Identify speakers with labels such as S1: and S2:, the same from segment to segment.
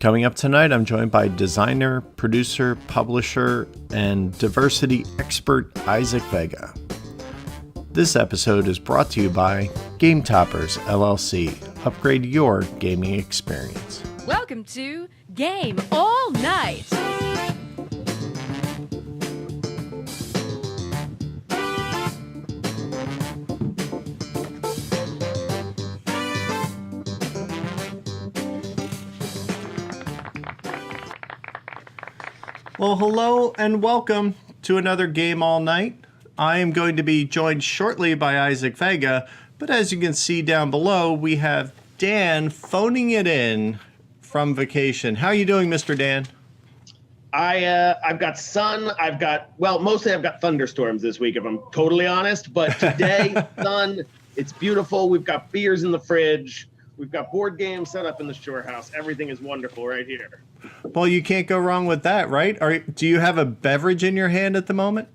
S1: Coming up tonight, I'm joined by designer, producer, publisher, and diversity expert Isaac Vega. This episode is brought to you by Game Toppers LLC. Upgrade your gaming experience.
S2: Welcome to Game All Night.
S1: Well, hello and welcome to another Game All Night. I am going to be joined shortly by Isaac Vega, but as you can see down below, we have Dan phoning it in from vacation. How are you doing, Mr. Dan?
S3: I've got sun. Mostly I've got thunderstorms this week, if I'm totally honest. But today, sun. It's beautiful. We've got beers in the fridge. We've got board games set up in the shore house. Everything is wonderful right here.
S1: Well, you can't go wrong with that, right? Do you have a beverage in your hand at the moment?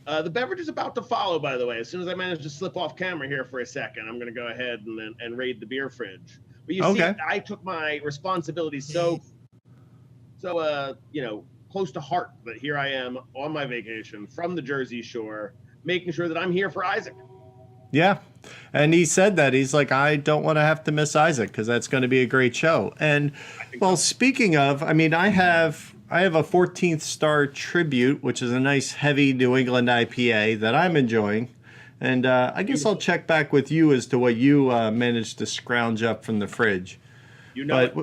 S3: The beverage is about to follow, by the way. As soon as I manage to slip off camera here for a second, I'm going to go ahead and raid the beer fridge. But you see, I took my responsibilities so close to heart that here I am on my vacation from the Jersey Shore, making sure that I'm here for Isaac.
S1: Yeah. And he said that. He's like, I don't want to have to miss Isaac because that's going to be a great show. And, well, speaking of, I mean, I have a 14th Star Tribute, which is a nice heavy New England IPA that I'm enjoying. And I guess I'll check back with you as to what you managed to scrounge up from the fridge. But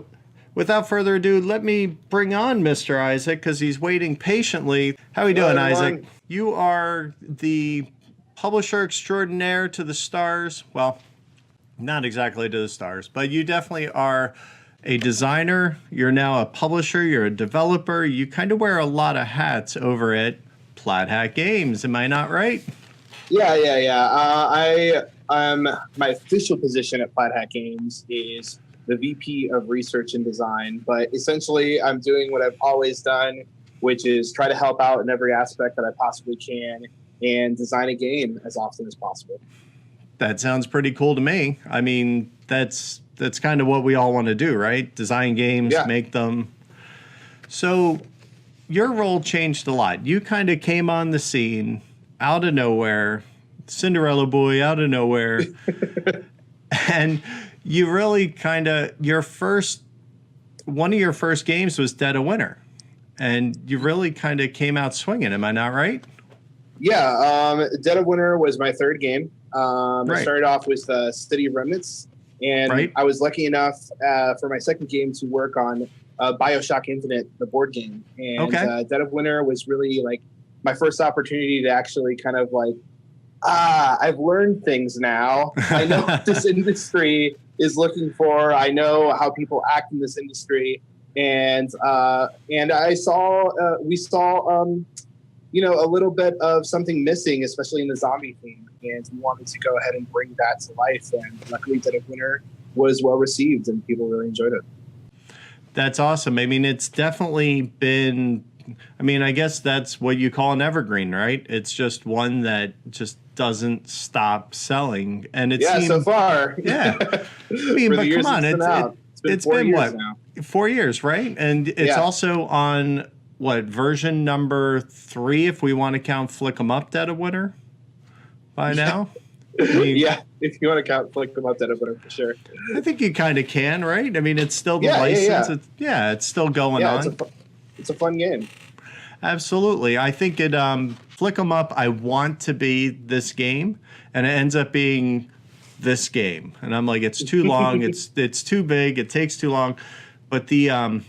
S1: without further ado, let me bring on Mr. Isaac because he's waiting patiently. How are you doing, Isaac? You are the publisher extraordinaire to the stars. Well, not exactly to the stars, but you definitely are a designer. You're now a publisher. You're a developer. You kind of wear a lot of hats over at Plaid Hat Games. Am I not right?
S4: Yeah. My official position at Plaid Hat Games is the VP of Research and Design, but essentially I'm doing what I've always done, which is try to help out in every aspect that I possibly can and design a game as often as possible.
S1: That sounds pretty cool to me. I mean, that's kind of what we all want to do, right? Design games, make them. So your role changed a lot. You kind of came on the scene out of nowhere, Cinderella boy out of nowhere. And you really kind of, one of your first games was Dead of Winter. And you really kind of came out swinging. Am I not right?
S4: Yeah, Dead of Winter was my third game. I started off with City of Remnants, and I was lucky enough for my second game to work on BioShock Infinite, the board game. And Dead of Winter was really like my first opportunity to actually kind of like, I've learned things now. I know what this industry is looking for. I know how people act in this industry. And we saw a little bit of something missing, especially in the zombie theme. And we wanted to go ahead and bring that to life. And luckily, Dead of Winter was well received and people really enjoyed it.
S1: That's awesome. I mean, it's definitely been, I guess that's what you call an evergreen, right? It's just one that just doesn't stop selling. And it seems,
S4: so far.
S1: Yeah. but come on, it's been what? Now. 4 years, right? And it's also on what, version number 3, if we want to count Flick 'em Up Dead of Winter by now?
S4: If you want to count Flick 'em Up Dead of Winter, for sure.
S1: I think you kind of can, right? I mean, it's still the license. It's still going on.
S4: It's a fun game.
S1: Absolutely. I think it, Flick 'em Up, I want to be this game, and it ends up being this game. And I'm like, it's too long, it's too big, it takes too long. But the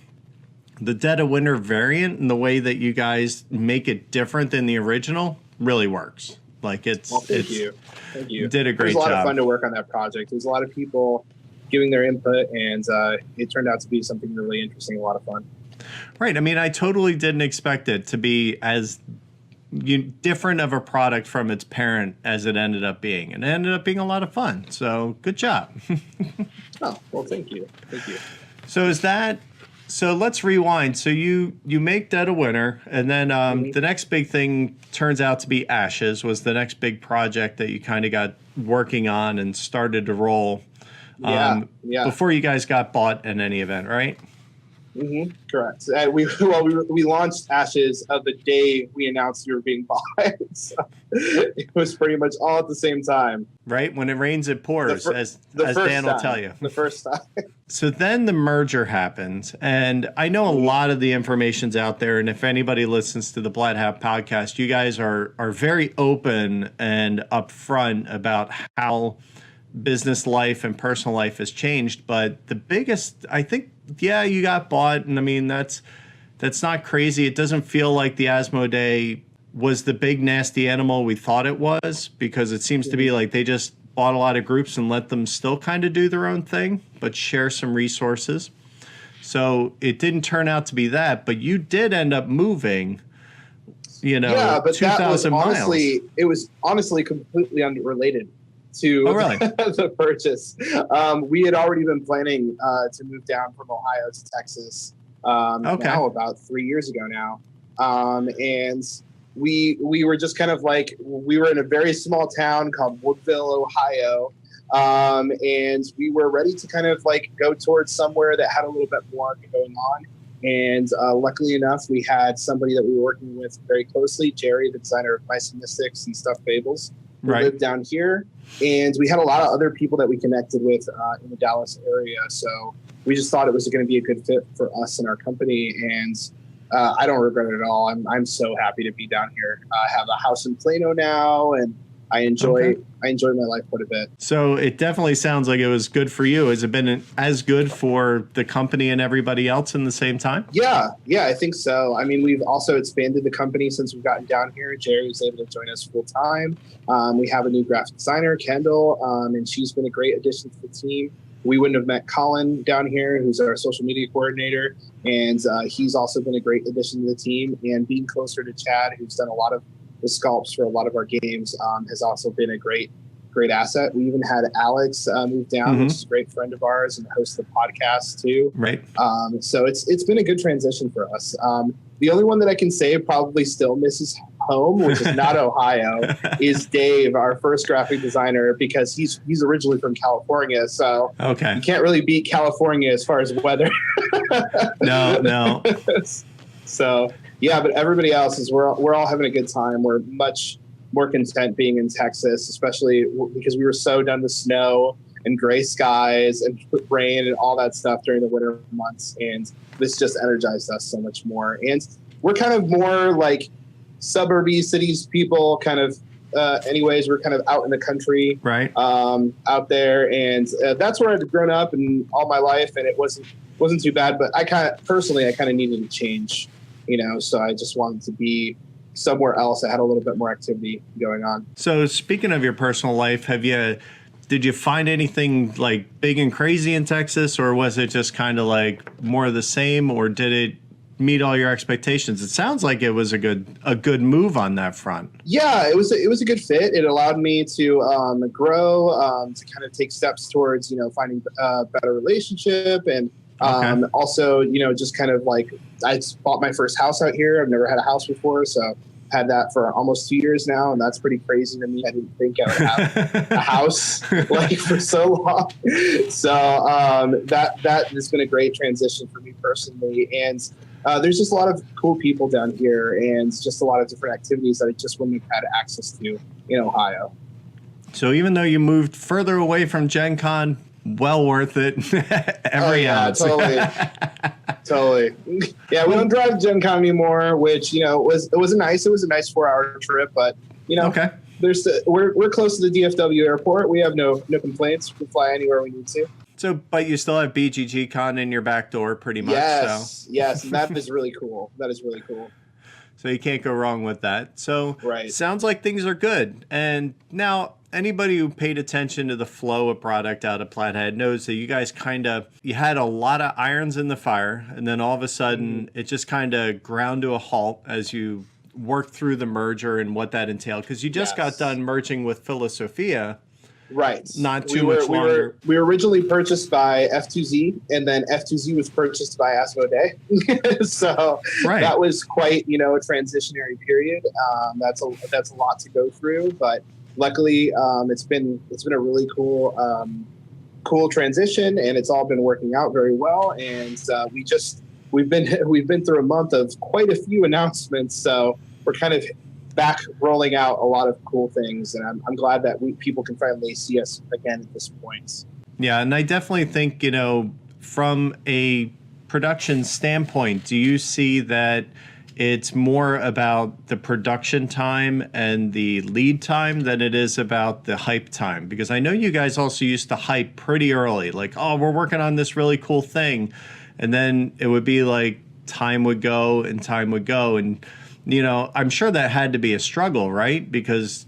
S1: Dead of Winter variant and the way that you guys make it different than the original really works. Like
S4: thank you.
S1: You did a great job.
S4: It was a lot of fun to work on that project. There's a lot of people giving their input, and it turned out to be something really interesting, a lot of fun.
S1: Right. I mean, I totally didn't expect it to be as different of a product from its parent as it ended up being. And it ended up being a lot of fun. So good job.
S4: Oh, well, thank you. Thank you.
S1: So let's rewind. So you make Dead of Winter, and then the next big thing turns out to be Ashes, was the next big project that you kind of got working on and started to roll
S4: Yeah.
S1: before you guys got bought in any event, right?
S4: Correct. We launched Ashes the day we announced we were being bought. So it was pretty much all at the same time.
S1: Right? When it rains, it pours, as Dan will tell you.
S4: The first time.
S1: So then the merger happens, and I know a lot of the information's out there, and if anybody listens to the Plaid Hat podcast, you guys are very open and upfront about how business life and personal life has changed. But the biggest, I think, yeah, you got bought, and I mean, that's not crazy. It doesn't feel like the Asmodee was the big nasty animal we thought it was, because it seems to be like they just bought a lot of groups and let them still kind of do their own thing, but share some resources. So it didn't turn out to be that, but you did end up moving,
S4: yeah, but
S1: 2,000 miles.
S4: It was honestly completely unrelated to the purchase. We had already been planning to move down from Ohio to Texas now about 3 years ago now. And we were just kind of like, we were in a very small town called Woodville, Ohio. And we were ready to kind of like go towards somewhere that had a little bit more going on. And luckily enough, we had somebody that we were working with very closely, Jerry, the designer of Mice and Mystics and Stuffed Fables, who lived down here. And we had a lot of other people that we connected with in the Dallas area. So we just thought it was going to be a good fit for us and our company. And I don't regret it at all. I'm so happy to be down here. I have a house in Plano now, and I enjoy my life quite a bit.
S1: So it definitely sounds like it was good for you. Has it been as good for the company and everybody else in the same time?
S4: Yeah, I think so. I mean, we've also expanded the company since we've gotten down here. Jerry was able to join us full time. We have a new graphic designer, Kendall, and she's been a great addition to the team. We wouldn't have met Colin down here, who's our social media coordinator, and he's also been a great addition to the team. And being closer to Chad, who's done a lot of the sculpts for a lot of our games, has also been a great asset. We even had Alex move down, which is a great friend of ours and hosts the podcast too.
S1: Right.
S4: So it's been a good transition for us. The only one that I can say probably still misses home, which is not Ohio, is Dave, our first graphic designer, because he's originally from California. So you can't really beat California as far as weather. No. So yeah, but everybody else we're all having a good time. We're much more content being in Texas, especially because we were so done with snow and gray skies and rain and all that stuff during the winter months. And this just energized us so much more. And we're kind of more like suburby cities people kind of, anyways, we're kind of out in the country, out there. And that's where I've grown up and all my life. And it wasn't too bad, but I kind of needed to change, so I just wanted to be somewhere else that had a little bit more activity going on.
S1: So speaking of your personal life, did you find anything like big and crazy in Texas, or was it just kind of like more of the same, or did it meet all your expectations? It sounds like it was a good move on that front. Yeah,
S4: it was a good fit. It allowed me to grow, to kind of take steps towards, finding a better relationship, and also, just kind of like, I bought my first house out here. I've never had a house before, so had that for almost 2 years now, and that's pretty crazy to me. I didn't think I would have a house like for so long. So that has been a great transition for me personally. And there's just a lot of cool people down here, and just a lot of different activities that I just wouldn't have had access to in Ohio.
S1: So even though you moved further away from Gen Con, well worth it. Every ounce.
S4: Totally. Yeah, we don't drive Gen Con anymore, which it was a nice 4-hour trip, but we're close to the DFW airport. We have no complaints. We can fly anywhere we need to.
S1: So, but you still have BGG Con in your back door, pretty much.
S4: Yes, and that is really cool. That is really cool.
S1: So you can't go wrong with that. So sounds like things are good. And now anybody who paid attention to the flow of product out of Plaid Hat knows that you guys you had a lot of irons in the fire, and then all of a sudden it just kind of ground to a halt as you worked through the merger and what that entailed. Because you just got done merging with Philosophia.
S4: Right.
S1: Not too much longer.
S4: We were originally purchased by F2Z, and then F2Z was purchased by Asmodee. So that was quite, a transitionary period. That's a lot to go through, but luckily it's been a really cool transition, and it's all been working out very well. And we just we've been through a month of quite a few announcements, so we're kind of back rolling out a lot of cool things, and I'm glad that people can finally see us again at this point.
S1: Yeah, and I definitely think, from a production standpoint, do you see that it's more about the production time and the lead time than it is about the hype time? Because I know you guys also used to hype pretty early, like, oh, we're working on this really cool thing. And then it would be like time would go. And, I'm sure that had to be a struggle, right? Because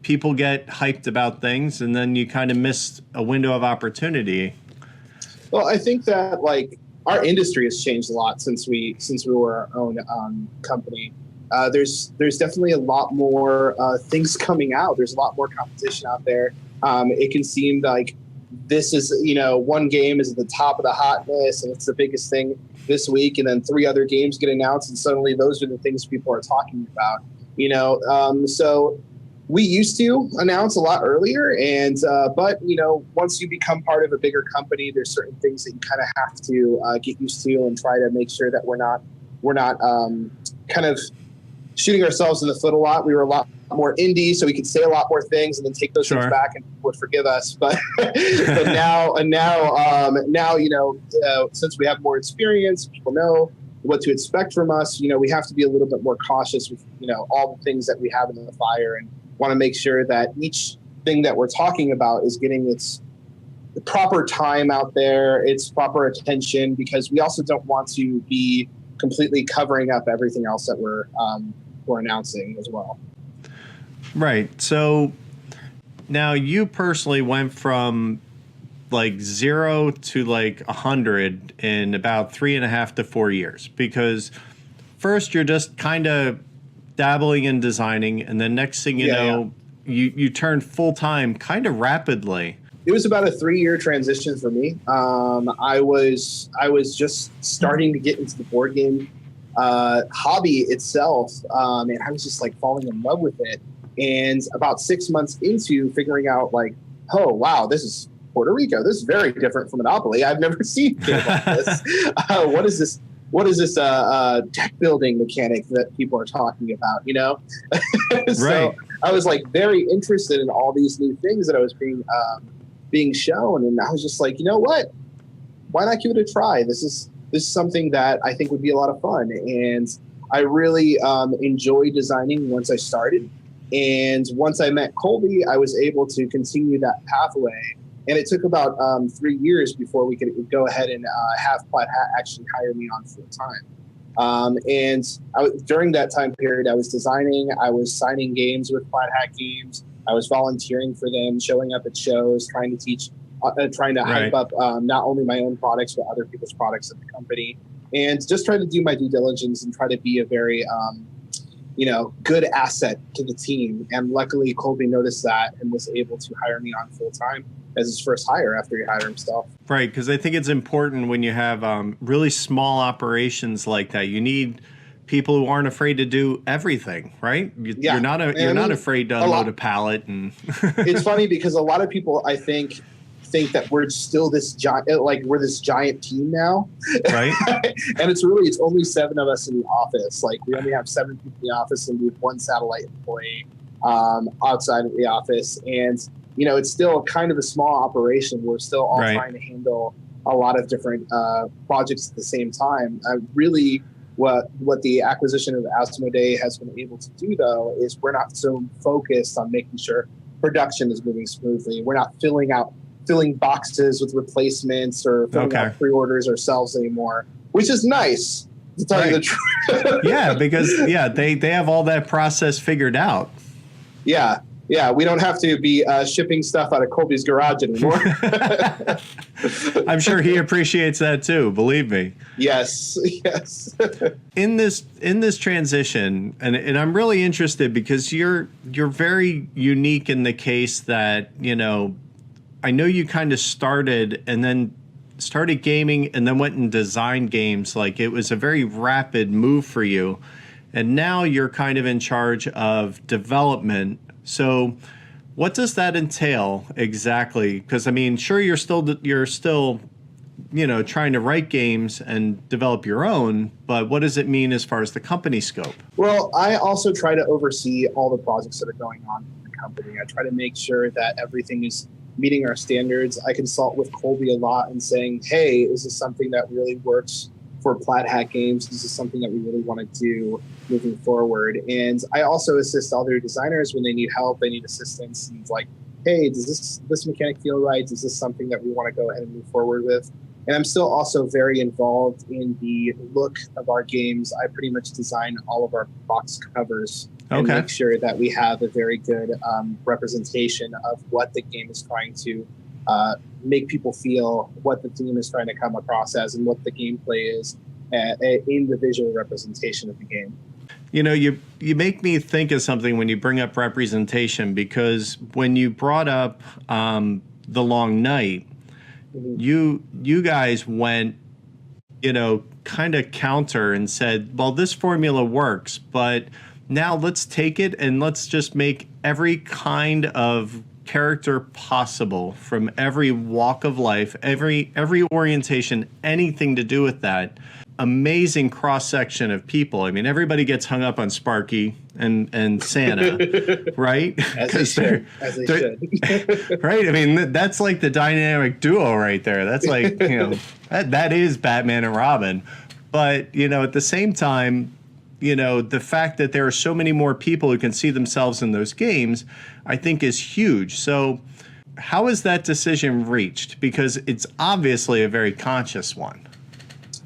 S1: people get hyped about things and then you kind of missed a window of opportunity.
S4: Well, I think that our industry has changed a lot since we were our own company. There's definitely a lot more things coming out. There's a lot more competition out there. It can seem like this is, one game is at the top of the hotness and it's the biggest thing this week, and then 3 other games get announced and suddenly those are the things people are talking about. So we used to announce a lot earlier, but once you become part of a bigger company, there's certain things that you kind of have to get used to and try to make sure that we're not kind of shooting ourselves in the foot a lot. We were a lot more indie, so we could say a lot more things and then take those things back and people would forgive us. But now, since we have more experience, people know what to expect from us. We have to be a little bit more cautious with all the things that we have in the fire, and want to make sure that each thing that we're talking about is getting its proper time out there, its proper attention, because we also don't want to be completely covering up everything else that we're announcing as well.
S1: Right. So now you personally went from 0 to 100 in about 3.5 to 4 years, because first you're just kind of dabbling in designing, and then next thing you know, you turned full time kind of rapidly.
S4: It was about a 3-year transition for me. I was just starting to get into the board game hobby itself, and I was just falling in love with it. And about 6 months into figuring out oh wow, this is Puerto Rico. This is very different from Monopoly. I've never seen a game like this. What is this? What is this deck building mechanic that people are talking about? So
S1: right. I
S4: was very interested in all these new things that I was being shown, and I was just you know what? Why not give it a try? This is something that I think would be a lot of fun, and I really enjoyed designing once I started. And once I met Colby, I was able to continue that pathway. And it took about 3 years before we could go ahead and have Plaid Hat actually hire me on full time. During that time period, I was designing, I was signing games with Plaid Hat Games, I was volunteering for them, showing up at shows, trying to teach, trying to hype up not only my own products, but other people's products at the company. And just trying to do my due diligence and try to be a very good asset to the team. And luckily, Colby noticed that and was able to hire me on full time as his first hire after he hired himself. Right,
S1: because I think it's important when you have really small operations like that. You need people who aren't afraid to do everything, right? You're not afraid to unload a pallet. And
S4: it's funny because a lot of people, I think that we're still this giant, we're this giant team now,
S1: right?
S4: And it's only 7 of us in the office. We only have 7 people in the office, and we have 1 satellite employee outside of the office. And it's still kind of a small operation. We're still all trying to handle a lot of different projects at the same time. What the acquisition of Asmodee has been able to do, though, is we're not so focused on making sure production is moving smoothly. We're not filling boxes with replacements or filling out pre-orders ourselves anymore, which is nice, to tell you the truth.
S1: Yeah, because they have all that process figured out.
S4: Yeah, we don't have to be shipping stuff out of Colby's garage anymore.
S1: I'm sure he appreciates that too, believe me.
S4: Yes.
S1: In this transition, and I'm really interested because you're very unique in the case that, I know you kind of started gaming and then went and designed games. It was a very rapid move for you. And now you're kind of in charge of development. So what does that entail exactly? Because sure, you're still trying to write games and develop your own, but what does it mean as far as the company scope?
S4: Well, I also try to oversee all the projects that are going on in the company. I try to make sure that everything is meeting our standards. I consult with Colby a lot and saying, hey, is this something that really works for Plaid Hat Games? Is this something that we really want to do moving forward? And I also assist other designers when they need help, they need assistance, and it's like, hey, does this mechanic feel right? Is this something that we want to go ahead and move forward with? And I'm still also very involved in the look of our games. I pretty much design all of our box covers and make sure that we have a very good representation of what the game is trying to make people feel, what the theme is trying to come across as, and what the gameplay is in the visual representation of the game.
S1: You make me think of something when you bring up representation, because when you brought up The Long Night, you guys went, kind of counter and said, well, this formula works, but now let's take it and let's just make every kind of character possible from every walk of life, every orientation, anything to do with that. Amazing cross-section of people. I mean, everybody gets hung up on Sparky and Santa, right?
S4: As they should.
S1: Right? I mean, that's like the dynamic duo right there. That's like, that is Batman and Robin. But, at the same time, the fact that there are so many more people who can see themselves in those games, I think is huge. So how is that decision reached? Because it's obviously a very conscious one.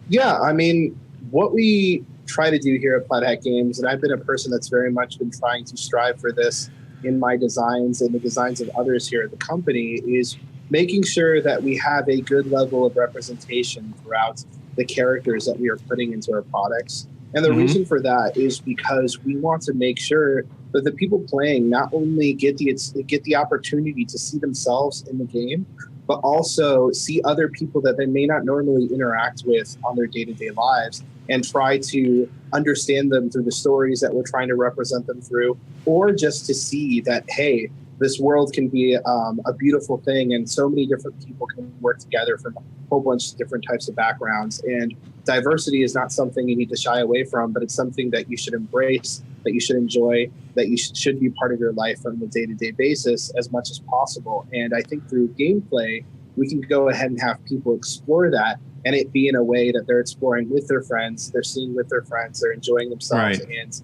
S4: Yeah, I mean, what we try to do here at Plaid Hat Games, and I've been a person that's very much been trying to strive for this in my designs and the designs of others here at the company, is making sure that we have a good level of representation throughout the characters that we are putting into our products. And the reason for that is because we want to make sure that the people playing not only get the opportunity to see themselves in the game, but also see other people that they may not normally interact with on their day-to-day lives, and try to understand them through the stories that we're trying to represent them through, or just to see that, hey, this world can be a beautiful thing, and so many different people can work together from a whole bunch of different types of backgrounds. And diversity is not something you need to shy away from, but it's something that you should embrace, that you should enjoy, that you should be part of your life on a day-to-day basis as much as possible. And I think through gameplay, we can go ahead and have people explore that, and it be in a way that they're exploring with their friends, they're seeing with their friends, they're enjoying themselves, and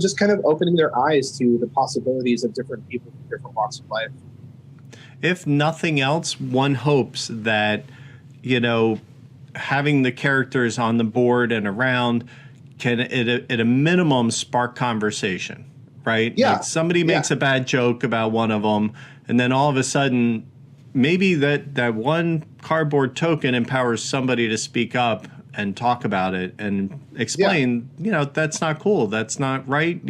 S4: just kind of opening their eyes to the possibilities of different people from different walks of life.
S1: If nothing else, one hopes that, having the characters on the board and around can, at a minimum, spark conversation, right?
S4: Yeah.
S1: Like somebody makes a bad joke about one of them, and then all of a sudden, maybe that one cardboard token empowers somebody to speak up and talk about it and explain, that's not cool. That's not right.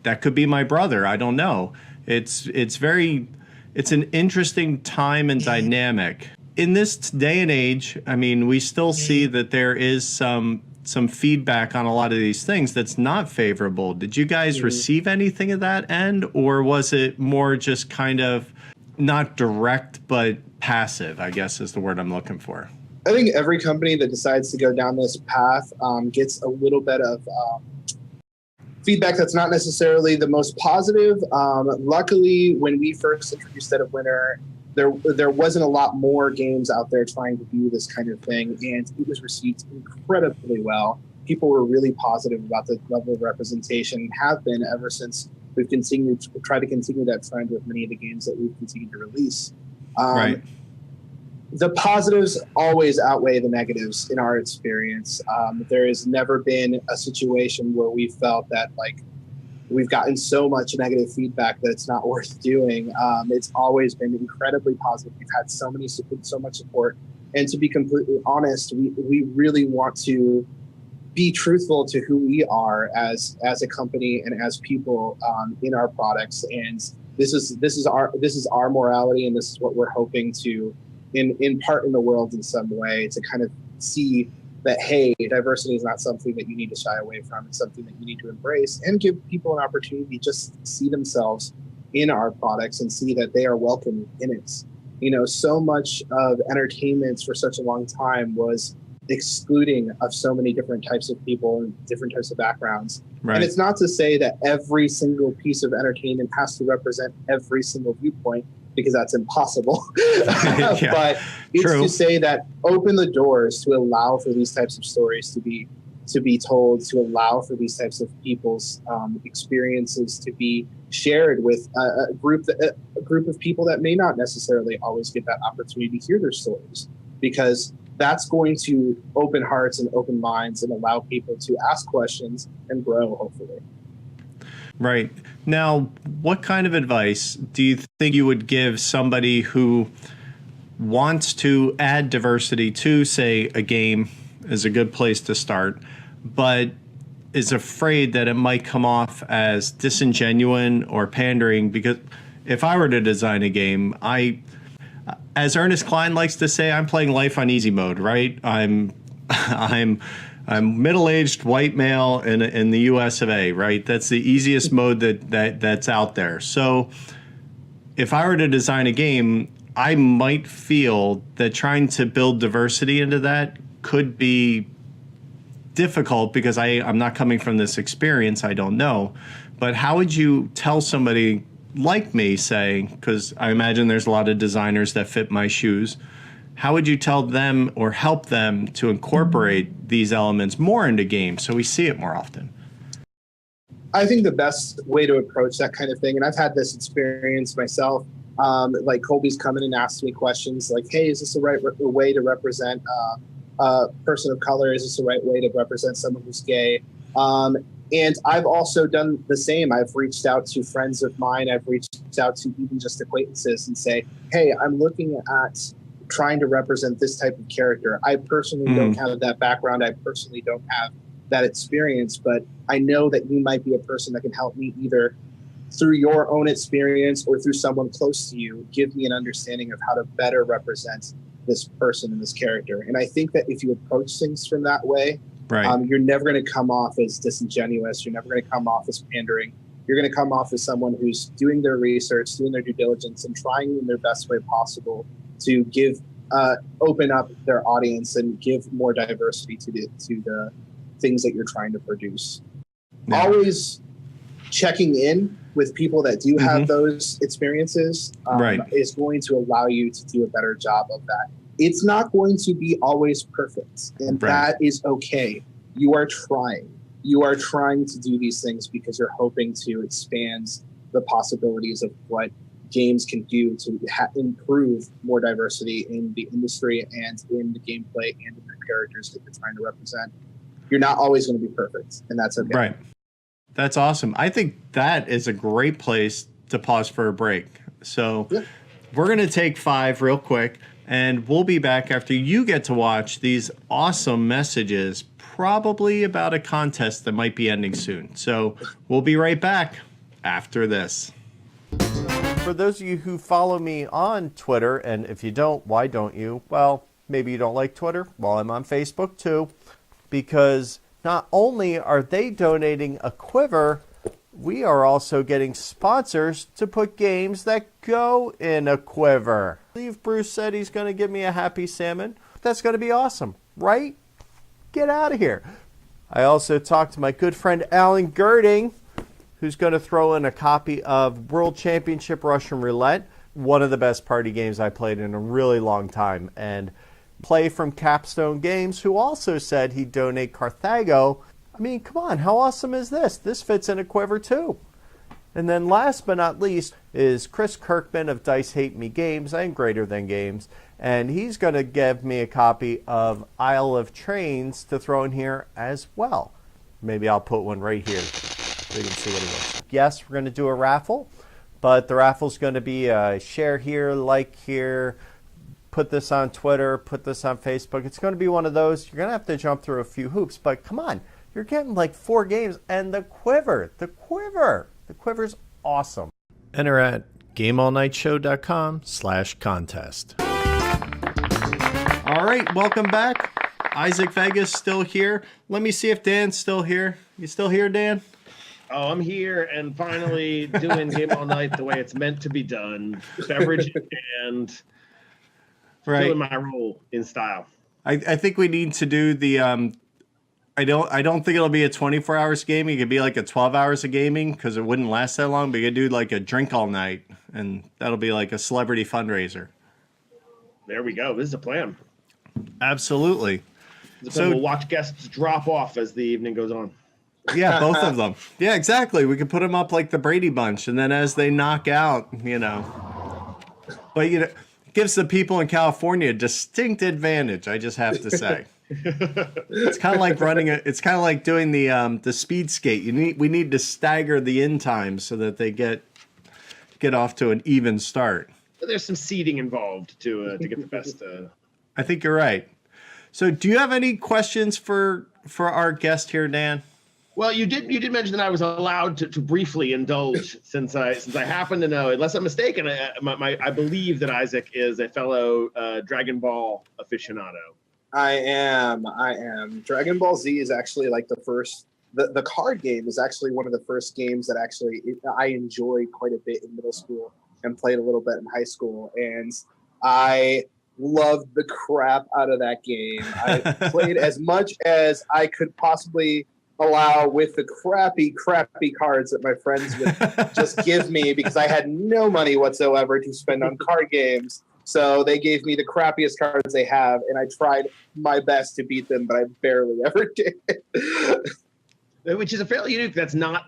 S1: That could be my brother. I don't know. It's an interesting time and dynamic. In this day and age, I mean, we still see that there is some feedback on a lot of these things that's not favorable. Did you guys receive anything of that end, or was it more just kind of not direct, but passive, I guess is the word I'm looking for?
S4: I think every company that decides to go down this path gets a little bit of feedback that's not necessarily the most positive. Luckily, when we first introduced Dead of Winter, there wasn't a lot more games out there trying to do this kind of thing, and it was received incredibly well. People were really positive about the level of representation, have been ever since we've continued to try to continue that trend with many of the games that we've continued to release. The positives always outweigh the negatives in our experience. There has never been a situation where we felt that we've gotten so much negative feedback that it's not worth doing. It's always been incredibly positive. We've had so much support. And to be completely honest, we really want to be truthful to who we are as a company and as people in our products. And this is our morality, and this is what we're hoping to impart in the world in some way, to kind of see that, hey, diversity is not something that you need to shy away from. It's something that you need to embrace, and give people an opportunity to just see themselves in our products and see that they are welcome in it. So much of entertainment for such a long time was excluding of so many different types of people and different types of backgrounds.
S1: Right.
S4: And it's not to say that every single piece of entertainment has to represent every single viewpoint, because that's impossible.
S1: Yeah,
S4: but it's
S1: true.
S4: to say that open the doors to allow for these types of stories to be told, to allow for these types of people's experiences to be shared with a group of people that may not necessarily always get that opportunity to hear their stories, because that's going to open hearts and open minds and allow people to ask questions and grow, hopefully.
S1: Right. Now, what kind of advice do you think you would give somebody who wants to add diversity to, say, a game is a good place to start, but is afraid that it might come off as disingenuous or pandering? Because if I were to design a game, as Ernest Cline likes to say, I'm playing life on easy mode, right? I'm middle-aged white male in the US of A, right? That's the easiest mode that's out there. So if I were to design a game, I might feel that trying to build diversity into that could be difficult, because I'm not coming from this experience. I don't know. But how would you tell somebody like me, say, because I imagine there's a lot of designers that fit my shoes, how would you tell them or help them to incorporate these elements more into games so we see it more often?
S4: I think the best way to approach that kind of thing, and I've had this experience myself, like Colby's come in and asked me questions like, hey, is this the right way to represent a person of color? Is this the right way to represent someone who's gay? And I've also done the same. I've reached out to friends of mine. I've reached out to even just acquaintances and say, hey, I'm looking at trying to represent this type of character. I personally don't have that background. I personally don't have that experience, but I know that you might be a person that can help me either through your own experience or through someone close to you, give me an understanding of how to better represent this person and this character. And I think that if you approach things from that way,
S1: right,
S4: you're never going to come off as disingenuous. You're never going to come off as pandering. You're going to come off as someone who's doing their research, doing their due diligence, and trying in their best way possible to give, open up their audience and give more diversity to the things that you're trying to produce. Yeah. Always checking in with people that do have those experiences is going to allow you to do a better job of that. It's not going to be always perfect, and that is okay. You are trying. You are trying to do these things because you're hoping to expand the possibilities of what games can do to improve more diversity in the industry and in the gameplay and in the characters that you're trying to represent. You're not always going to be perfect, and that's okay.
S1: Right. That's awesome. I think that is a great place to pause for a break. So we're going to take 5 real quick, and we'll be back after you get to watch these awesome messages, probably about a contest that might be ending soon. So we'll be right back after this. For those of you who follow me on Twitter, and if you don't, why don't you? Well, maybe you don't like Twitter. Well, I'm on Facebook too, because not only are they donating a quiver, we are also getting sponsors to put games that go in a quiver. I believe Bruce said he's going to give me a happy salmon. That's going to be awesome, right? Get out of here. I also talked to my good friend Alan Girding, who's going to throw in a copy of World Championship Russian Roulette, one of the best party games I played in a really long time, and Play from Capstone Games, who also said he'd donate Carthago. I mean, come on, how awesome is this? This fits in a quiver too. And then last but not least is Chris Kirkman of Dice Hate Me Games and Greater Than Games, and he's going to give me a copy of Isle of Trains to throw in here as well. Maybe I'll put one right here so you can see what it is. Yes, we're going to do a raffle, but the raffle's going to be share here, like here, put this on Twitter, put this on Facebook. It's going to be one of those. You're going to have to jump through a few hoops, but come on. You're getting like 4 games and the quiver. The quiver's awesome. Enter at GameAllNightShow.com/contest. All right, welcome back. Isaac Vega's still here. Let me see if Dan's still here. You still here, Dan?
S3: Oh, I'm here and finally doing Game All Night the way it's meant to be done. Beverage in hand. filling my role in style.
S1: I think we need to do the I don't think it'll be a 24 hours gaming. It could be like a 12 hours of gaming because it wouldn't last that long. But you could do like a drink all night, and that'll be like a celebrity fundraiser.
S3: There we go. This is a plan.
S1: Absolutely.
S3: So we'll watch guests drop off as the evening goes on.
S1: Yeah, both of them. Yeah, exactly. We could put them up like the Brady Bunch, and then as they knock out, you know. But you know, it gives the people in California a distinct advantage. I just have to say. It's kind of like it's kind of like doing the speed skate. We need to stagger the in times so that they get off to an even start.
S3: There's some seeding involved to get the best.
S1: I think you're right. So, do you have any questions for our guest here, Dan?
S3: Well, you did mention that I was allowed to briefly indulge since I happen to know, unless I'm mistaken, I believe that Isaac is a fellow Dragon Ball aficionado.
S4: I am. Dragon Ball Z is actually like the card game is actually one of the first games that actually I enjoyed quite a bit in middle school and played a little bit in high school. And I loved the crap out of that game. I played as much as I could possibly allow with the crappy cards that my friends would just give me because I had no money whatsoever to spend on card games. So they gave me the crappiest cards they have, and I tried my best to beat them, but I barely ever did.
S3: Which is a fairly unique. That's not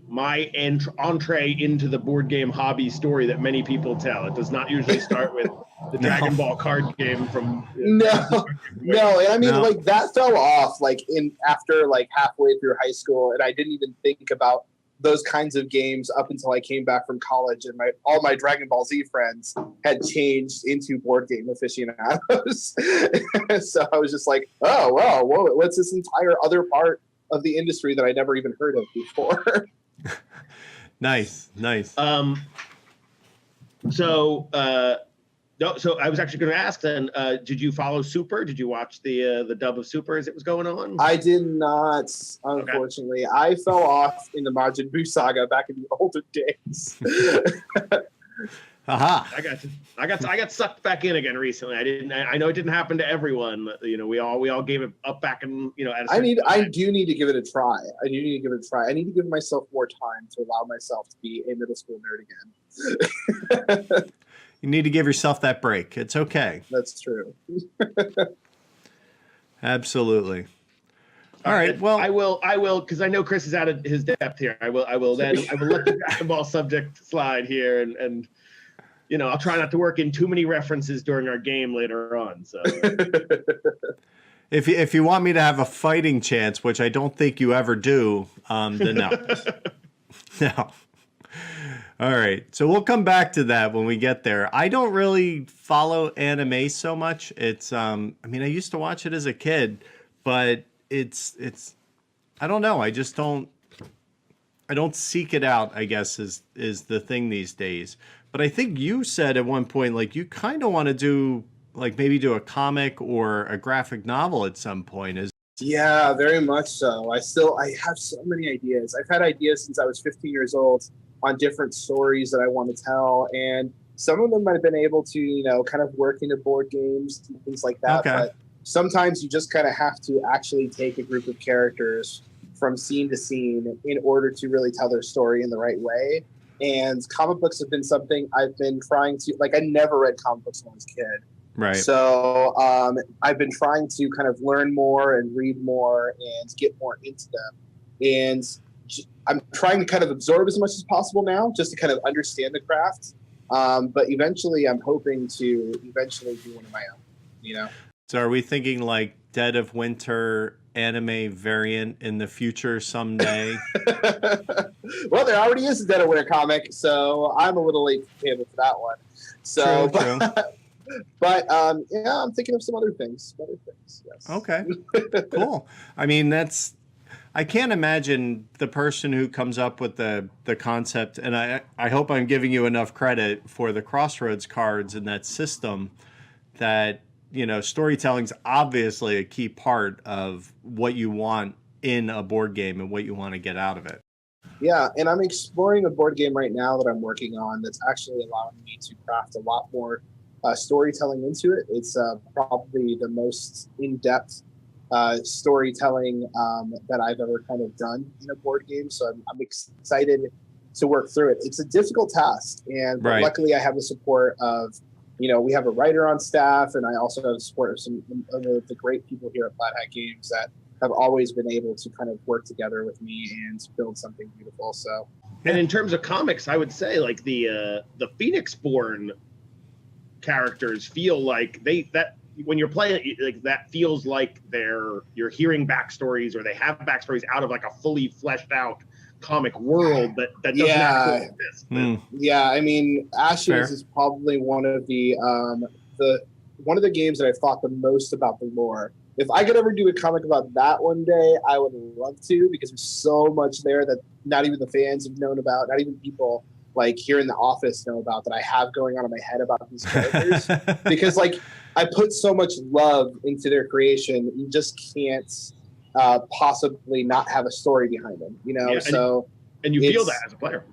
S3: my entree into the board game hobby story that many people tell. It does not usually start with the Dragon Ball card game from.
S4: No. And I mean, like that fell off like after halfway through high school, and I didn't even think about those kinds of games up until I came back from college, and all my Dragon Ball Z friends had changed into board game aficionados. So I was just like, oh, wow, whoa, what's this entire other part of the industry that I never even heard of before?
S1: Nice.
S3: So I was actually going to ask then, did you follow Super? Did you watch the dub of Super as it was going on?
S4: I did not, unfortunately. Okay. I fell off in the Majin Buu saga back in the older days.
S1: Aha!
S3: I got sucked back in again recently. I know it didn't happen to everyone. You know, we all gave it up back in. You know, at
S4: I do need to give it a try. I need to give myself more time to allow myself to be a middle school nerd again.
S1: You need to give yourself that break. It's okay.
S4: That's true.
S1: Absolutely. All right. Well,
S3: I will, because I know Chris is out of his depth here. I will let the Dragon Ball subject slide here, and you know, I'll try not to work in too many references during our game later on. So,
S1: if you want me to have a fighting chance, which I don't think you ever do, then no. No. All right. So we'll come back to that when we get there. I don't really follow anime so much. It's I mean, I used to watch it as a kid, but it's I don't know. I don't seek it out, I guess is the thing these days. But I think you said at one point, like, you kind of want to do, like, maybe do a comic or a graphic novel at some point.
S4: Yeah, very much so. I have so many ideas. I've had ideas since I was 15 years old on different stories that I want to tell. And some of them I've been able to, you know, kind of work into board games and things like that. Okay. But sometimes you just kind of have to actually take a group of characters from scene to scene in order to really tell their story in the right way. And comic books have been something I've been trying to, like, I never read comic books when I was a kid.
S1: Right.
S4: So I've been trying to kind of learn more and read more and get more into them. And I'm trying to kind of absorb as much as possible now, just to kind of understand the craft. But eventually I'm hoping to do one of my own, you know?
S1: So are we thinking like Dead of Winter anime variant in the future someday?
S4: Well, there already is a Dead of Winter comic, so I'm a little late to the table for that one. So,
S1: true.
S4: But yeah, I'm thinking of some other things. Yes.
S1: Okay, cool. I mean, I can't imagine the person who comes up with the concept, and I hope I'm giving you enough credit for the Crossroads cards and that system, that, you know, storytelling's obviously a key part of what you want in a board game and what you want to get out of it.
S4: Yeah, and I'm exploring a board game right now that I'm working on that's actually allowing me to craft a lot more storytelling into it. It's probably the most in-depth storytelling that I've ever kind of done in a board game. So I'm excited to work through it. It's a difficult task, and but luckily I have the support of, we have a writer on staff, and I also have the support of some of the great people here at Plaid Hat Games that have always been able to kind of work together with me and build something beautiful. So,
S3: and in terms of comics, I would say like the Phoenix-born characters feel like when you're playing, like that feels like you're hearing backstories, or they have backstories out of like a fully fleshed out comic world that doesn't actually exist.
S4: Yeah, I mean, Ashes is probably one of the games that I've thought the most about the lore. If I could ever do a comic about that one day, I would love to, because there's so much there that not even the fans have known about, not even people like here in the office know about, that I have going on in my head about these characters. Because like I put so much love into their creation, you just can't possibly not have a story behind them,
S3: and you feel that as a player.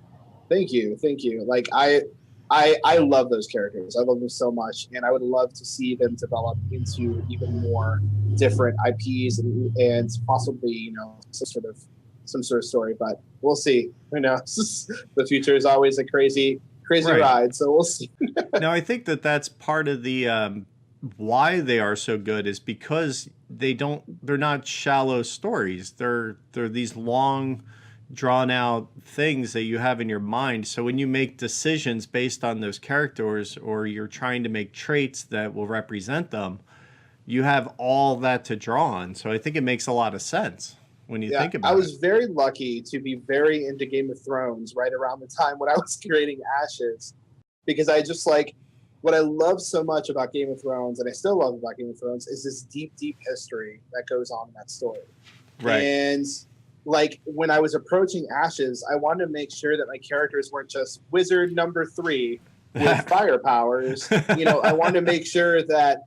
S4: Thank you. Like I love those characters. I love them so much, and I would love to see them develop into even more different IPs and possibly, some sort of story. But we'll see. Who knows? The future is always a crazy ride, so we'll see.
S1: No, I think that's part of the why they are so good, is because they're not shallow stories. They're these long, drawn out things that you have in your mind. So when you make decisions based on those characters, or you're trying to make traits that will represent them, you have all that to draw on. So I think it makes a lot of sense when you think about it.
S4: I was very lucky to be very into Game of Thrones right around the time when I was creating Ashes, because I just like, what I love so much about Game of Thrones, and I still love about Game of Thrones, is this deep, deep history that goes on in that story.
S1: Right.
S4: And like when I was approaching Ashes, I wanted to make sure that my characters weren't just wizard number 3 with fire powers. I wanted to make sure that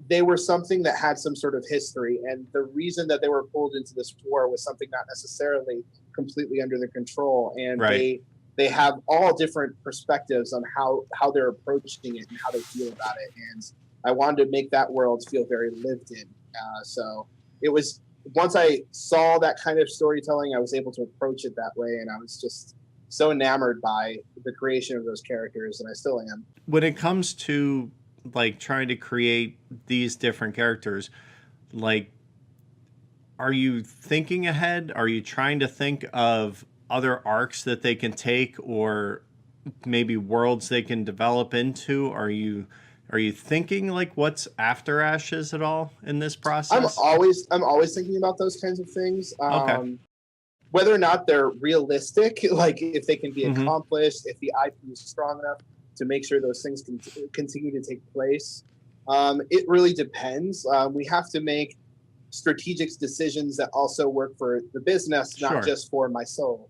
S4: they were something that had some sort of history, and the reason that they were pulled into this war was something not necessarily completely under their control, and they have all different perspectives on how they're approaching it and how they feel about it. And I wanted to make that world feel very lived in. So it was, once I saw that kind of storytelling, I was able to approach it that way. And I was just so enamored by the creation of those characters, and I still am.
S1: When it comes to like trying to create these different characters, like, are you thinking ahead? Are you trying to think of other arcs that they can take, or maybe worlds they can develop into? Are you thinking like what's after Ashes at all in this process?
S4: I'm always thinking about those kinds of things. Whether or not they're realistic, like if they can be accomplished, if the IP is strong enough to make sure those things can continue to take place. It really depends. We have to make strategic decisions that also work for the business, not just for my soul.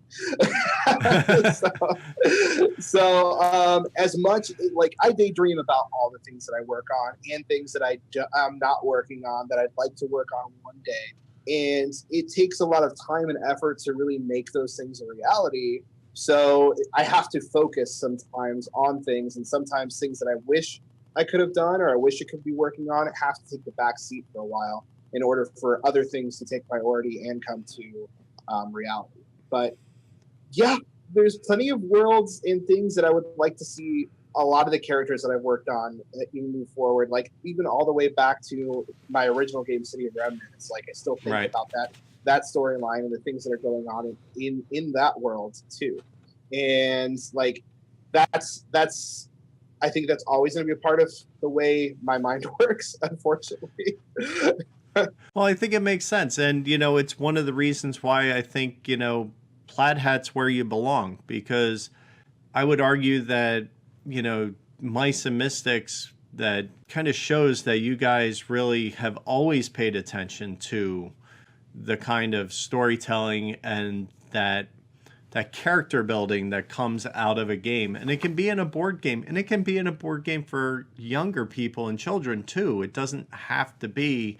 S4: so as much like I daydream about all the things that I work on and things that I'm not working on that I'd like to work on one day. And it takes a lot of time and effort to really make those things a reality. So I have to focus sometimes on things, and sometimes things that I wish I could have done or I wish I could be working on, it has to take the back seat for a while in order for other things to take priority and come to reality. But yeah, there's plenty of worlds and things that I would like to see a lot of the characters that I've worked on even move forward, like even all the way back to my original game, City of Remnants. Like I still think about that storyline and the things that are going on in that world too. And like that's I think that's always going to be a part of the way my mind works, unfortunately.
S1: Well, I think it makes sense. And, it's one of the reasons why I think, Plaid Hat's where you belong, because I would argue that, Mice and Mystics, that kind of shows that you guys really have always paid attention to the kind of storytelling and that character building that comes out of a game. And it can be in a board game, and it can be in a board game for younger people and children too. It doesn't have to be,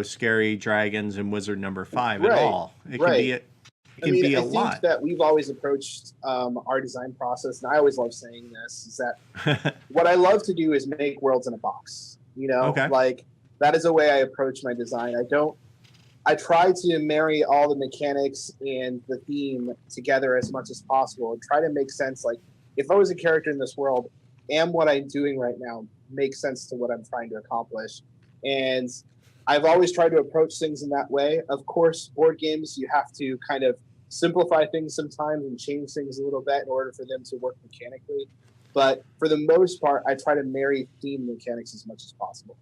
S1: scary dragons and wizard number 5 at all. It can be It can be a lot.
S4: I think that we've always approached our design process, and I always love saying this, is that what I love to do is make worlds in a box. You know, like that is a way I approach my design. I try to marry all the mechanics and the theme together as much as possible and try to make sense. Like, if I was a character in this world, am what I'm doing right now make sense to what I'm trying to accomplish? And I've always tried to approach things in that way. Of course, board games, you have to kind of simplify things sometimes and change things a little bit in order for them to work mechanically. But for the most part, I try to marry theme mechanics as much as possible.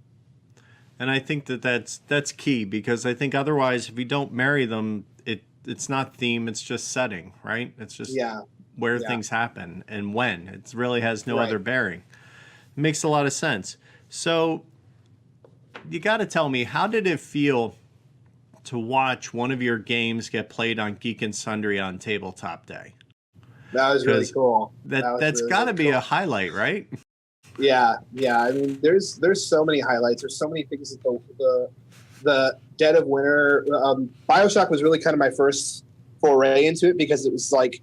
S1: And I think that that's key, because I think otherwise, if you don't marry them, it's not theme, it's just setting, right? It's just where things happen and when. It really has no other bearing. It makes a lot of sense. So you got to tell me, how did it feel to watch one of your games get played on Geek and Sundry on Tabletop Day?
S4: That was really cool.
S1: That's really got to be a highlight, right?
S4: Yeah. I mean, there's so many highlights. There's so many things that the Dead of Winter, BioShock was really kind of my first foray into it, because it was like,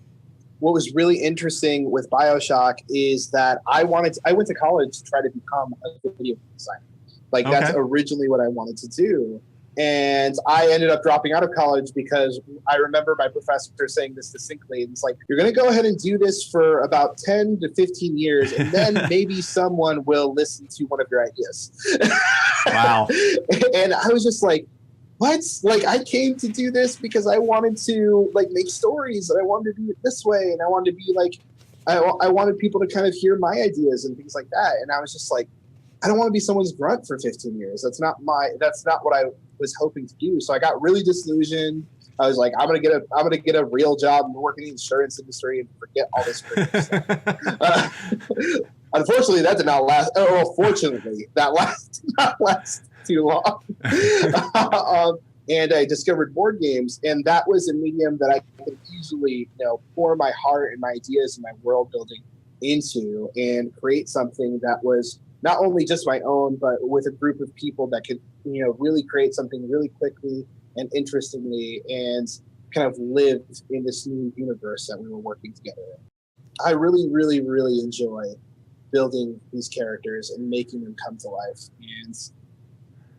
S4: what was really interesting with BioShock is that I went to college to try to become a video designer. Like, that's originally what I wanted to do. And I ended up dropping out of college because I remember my professor saying this distinctly. It's like, you're going to go ahead and do this for about 10 to 15 years, and then maybe someone will listen to one of your ideas.
S1: Wow.
S4: And I was just like, what? Like, I came to do this because I wanted to, like, make stories, and I wanted to do it this way, and I wanted to be like, I wanted people to kind of hear my ideas and things like that. And I was just like, I don't want to be someone's grunt for 15 years. That's not what I was hoping to do. So I got really disillusioned. I was like, I'm gonna get a real job and work in the insurance industry and forget all this crazy stuff. Unfortunately, that did not last. Oh, well, fortunately, that did not last too long. And I discovered board games, and that was a medium that I could easily, pour my heart and my ideas and my world building into, and create something that was not only just my own, but with a group of people that could, really create something really quickly and interestingly, and kind of live in this new universe that we were working together in. I really, really, really enjoy building these characters and making them come to life. And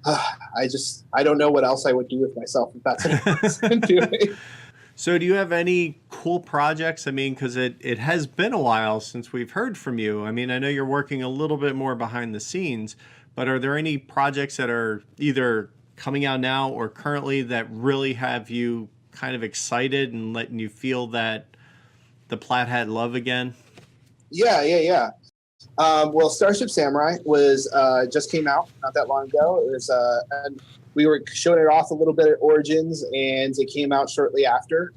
S4: I don't know what else I would do with myself if that's what I'm doing.
S1: So do you have any cool projects? I mean, because it has been a while since we've heard from you. I mean, I know you're working a little bit more behind the scenes, but are there any projects that are either coming out now or currently that really have you kind of excited and letting you feel that the Plaid Hat love again?
S4: Yeah. Well, Starship Samurai was just came out not that long ago. It was and we were showing it off a little bit at Origins, and it came out shortly after.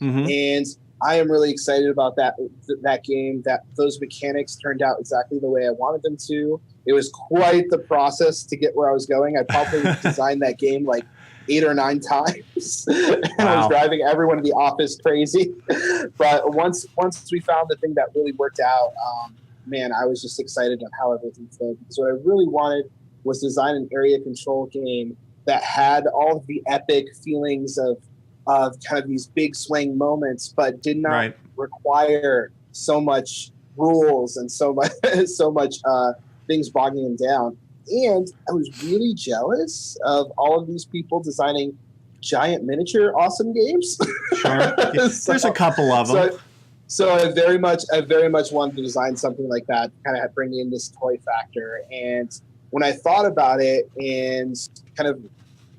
S4: And I am really excited about that game. That those mechanics turned out exactly the way I wanted them to. It was quite the process to get where I was going. I probably designed that game like 8 or 9 times. And I was driving everyone in the office crazy. But once we found the thing that really worked out, man, I was just excited on how everything flowed. Because what I really wanted was design an area control game that had all of the epic feelings of kind of these big swing moments, but did not require so much rules and so much things bogging them down. And I was really jealous of all of these people designing giant miniature awesome games.
S1: Sure. There's a couple of them.
S4: So I very much wanted to design something like that, kind of bring in this toy factor. And when I thought about it and kind of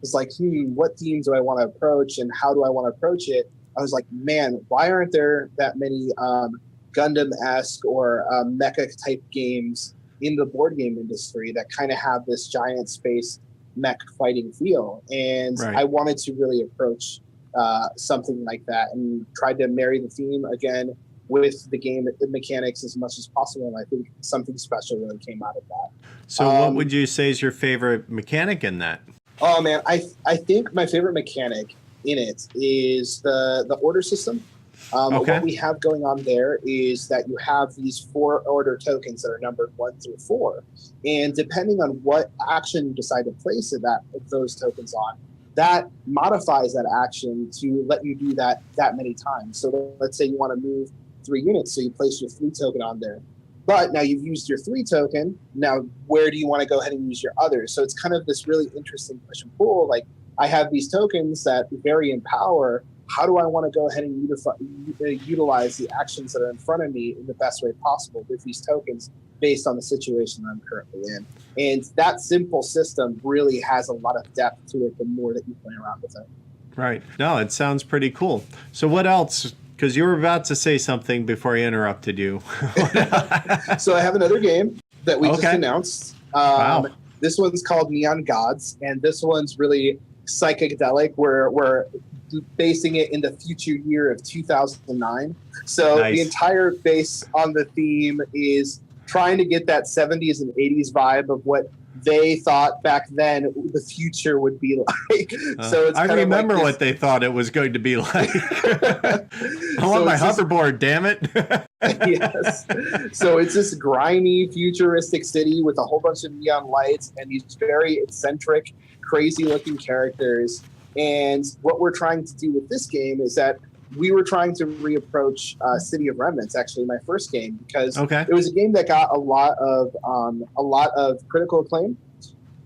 S4: was like, what themes do I want to approach and how do I want to approach it? I was like, man, why aren't there that many Gundam-esque or mecha type games in the board game industry that kind of have this giant space mech fighting feel? And I wanted to really approach something like that and tried to marry the theme again with the game mechanics as much as possible. And I think something special really came out of that.
S1: So what would you say is your favorite mechanic in that?
S4: Oh man, I think my favorite mechanic in it is the order system. What we have going on there is that you have these 4 order tokens that are numbered 1 through 4. And depending on what action you decide to place those tokens on, that modifies that action to let you do that many times. So let's say you want to move 3 units, so you place your 3 token on there. But now you've used your 3 token. Now, where do you want to go ahead and use your others? So it's kind of this really interesting push and pull. Like, I have these tokens that vary in power. How do I want to go ahead and utilize the actions that are in front of me in the best way possible with these tokens based on the situation I'm currently in? And that simple system really has a lot of depth to it the more that you play around with it.
S1: Right. No, it sounds pretty cool. So what else? Because you were about to say something before I interrupted you.
S4: So I have another game that we just announced.
S1: Wow.
S4: This one's called Neon Gods, and this one's really psychedelic. We're basing it in the future year of 2009. So the entire base on the theme is trying to get that 70s and 80s vibe of what they thought back then the future would be like. So it's
S1: I remember what they thought it was going to be like. I want my hoverboard, damn it.
S4: Yes. So it's this grimy, futuristic city with a whole bunch of neon lights and these very eccentric, crazy-looking characters. And what we're trying to do with this game is that we were trying to reapproach City of Remnants, actually, my first game, because it was a game that got a lot of critical acclaim.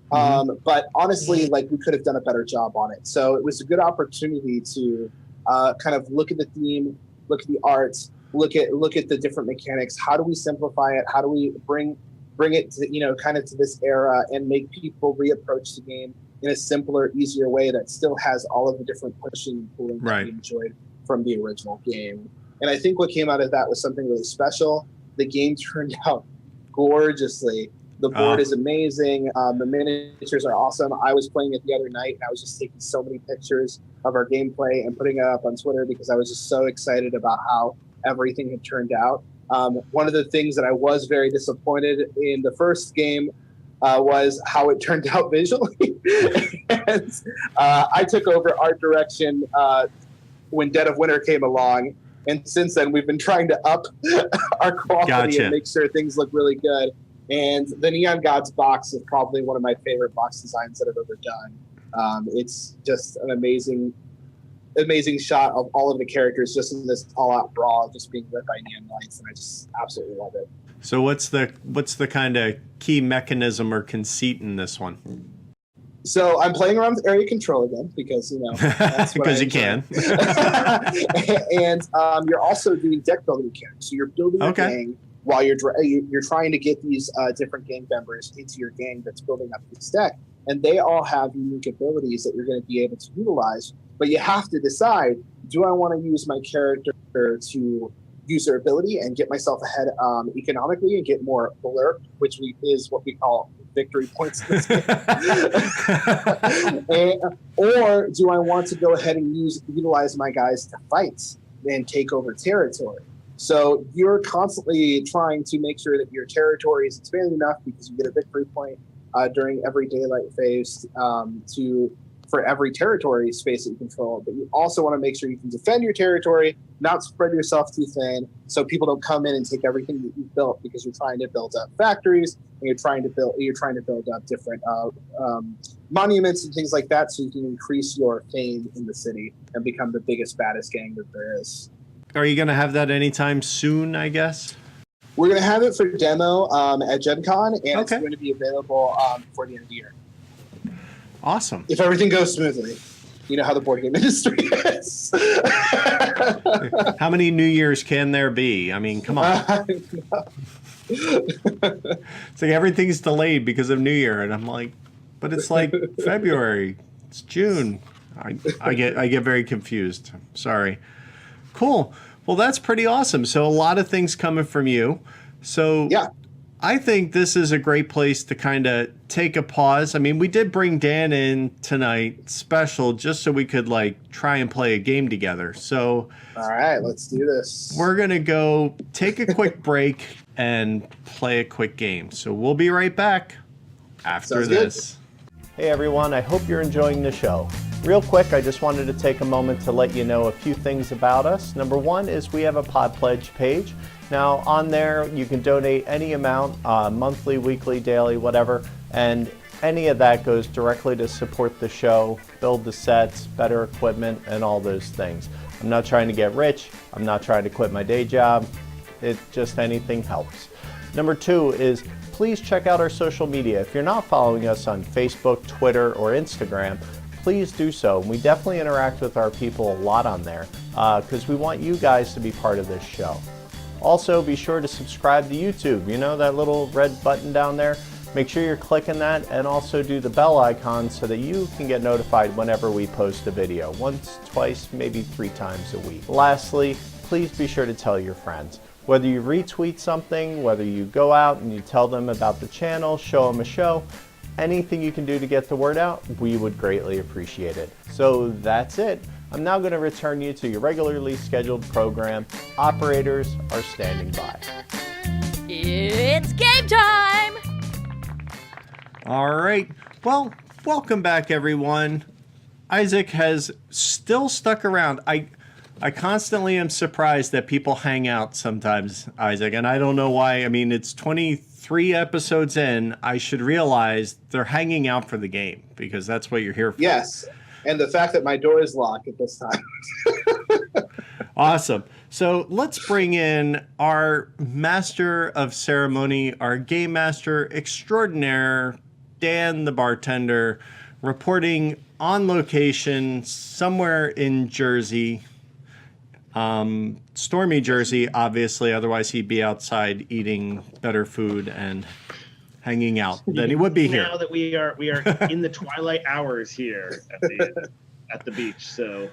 S4: But honestly, like, we could have done a better job on it. So it was a good opportunity to kind of look at the theme, look at the art, look at the different mechanics. How do we simplify it? How do we bring it to, kind of to this era and make people reapproach the game in a simpler, easier way that still has all of the different pushing and pulling that we enjoyed from the original game. And I think what came out of that was something really special. The game turned out gorgeously. The board is amazing. The miniatures are awesome. I was playing it the other night, and I was just taking so many pictures of our gameplay and putting it up on Twitter because I was just so excited about how everything had turned out. One of the things that I was very disappointed in the first game was how it turned out visually. And I took over art direction when Dead of Winter came along, and since then we've been trying to up our quality and make sure things look really good. And the Neon Gods box is probably one of my favorite box designs that I've ever done. It's just an amazing shot of all of the characters just in this all-out brawl, just being lit by neon lights, and I just absolutely love it.
S1: So what's the kind of key mechanism or conceit in this one?
S4: So I'm playing around with area control again because that's what
S1: because you can.
S4: And you're also doing deck building mechanics. So you're building a gang while you're trying to get these different gang members into your gang that's building up this deck, and they all have unique abilities that you're going to be able to utilize. But you have to decide: do I want to use my character to use their ability and get myself ahead economically and get more blurb, which is what we call victory points in this game. Or do I want to go ahead and utilize my guys to fight and take over territory? So you're constantly trying to make sure that your territory is expanded enough because you get a victory point during every daylight phase for every territory space that you control. But you also want to make sure you can defend your territory, not spread yourself too thin, so people don't come in and take everything that you've built, because you're trying to build up factories and you're trying to build up different monuments and things like that, so you can increase your fame in the city and become the biggest, baddest gang that there is.
S1: Are you going to have that anytime soon, I guess?
S4: We're going to have it for demo at Gen Con, and it's going to be available before the end of the year.
S1: Awesome.
S4: If everything goes smoothly. You know how the board game industry is.
S1: How many New Years can there be? I mean, come on. It's like everything's delayed because of New Year, and I'm like, but it's like February. It's June. I get very confused. Sorry. Cool. Well, that's pretty awesome. So a lot of things coming from you. So
S4: yeah.
S1: I think this is a great place to kind of take a pause. I mean, we did bring Dan in tonight special just so we could try and play a game together. So
S4: all right, let's do this.
S1: We're going to go take a quick break and play a quick game. So we'll be right back after this. Hey everyone, I hope you're enjoying the show. Real quick, I just wanted to take a moment to let you know a few things about us. Number one is we have a Pod Pledge page. Now on there you can donate any amount, monthly, weekly, daily, whatever, and any of that goes directly to support the show build the sets, better equipment, and all those things. I'm not trying to get rich. I'm not trying to quit my day job. It just anything helps. Number 2 is please check out our social media. If you're not following us on Facebook, Twitter, or Instagram, please do so. We definitely interact with our people a lot on there because we want you guys to be part of this show. Also, be sure to subscribe to YouTube. You know that little red button down there? Make sure you're clicking that, and also do the bell icon so that you can get notified whenever we post a video. Once, twice, maybe 3 times a week. Lastly, please be sure to tell your friends. Whether you retweet something, whether you go out and you tell them about the channel, show them a show, anything you can do to get the word out, we would greatly appreciate it. So that's it. I'm now going to return you to your regularly scheduled program. Operators are standing by.
S2: It's game time!
S1: All right. Well, welcome back, everyone. Isaac has still stuck around. I constantly am surprised that people hang out sometimes, Isaac, and I don't know why. I mean, it's 23 episodes in. I should realize they're hanging out for the game because that's what you're here for.
S4: Yes, and the fact that my door is locked at this time.
S1: Awesome. So let's bring in our master of ceremony, our game master extraordinaire, Dan the bartender, reporting on location somewhere in Jersey. Stormy Jersey, obviously, otherwise he'd be outside eating better food and hanging out than he would be here.
S3: Now that we are in the twilight hours here at the beach, so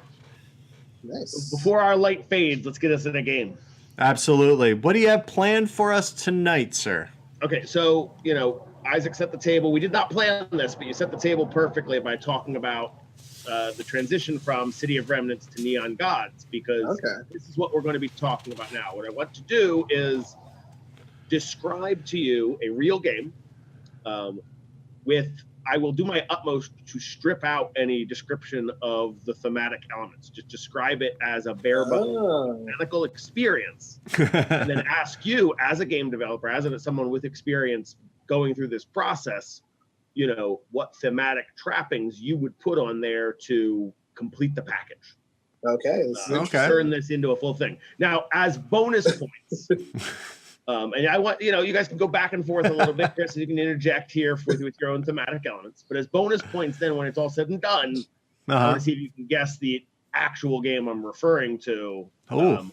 S4: Nice.
S3: before our light fades, let's get us in a game.
S1: Absolutely. What do you have planned for us tonight, sir?
S3: Okay, so Isaac set the table. We did not plan this, but you set the table perfectly by talking about the transition from City of Remnants to Neon Gods, because this is what we're going to be talking about now. What I want to do is describe to you a real game I will do my utmost to strip out any description of the thematic elements. Just describe it as a bare bones mechanical experience, and then ask you, as a game developer, as someone with experience going through this process, what thematic trappings you would put on there to complete the package.
S4: Okay.
S3: Turn this into a full thing. Now, as bonus points, and I want, you guys can go back and forth a little bit, Chris, so you can interject here with your own thematic elements. But as bonus points, then when it's all said and done, I want to see if you can guess the actual game I'm referring to. Or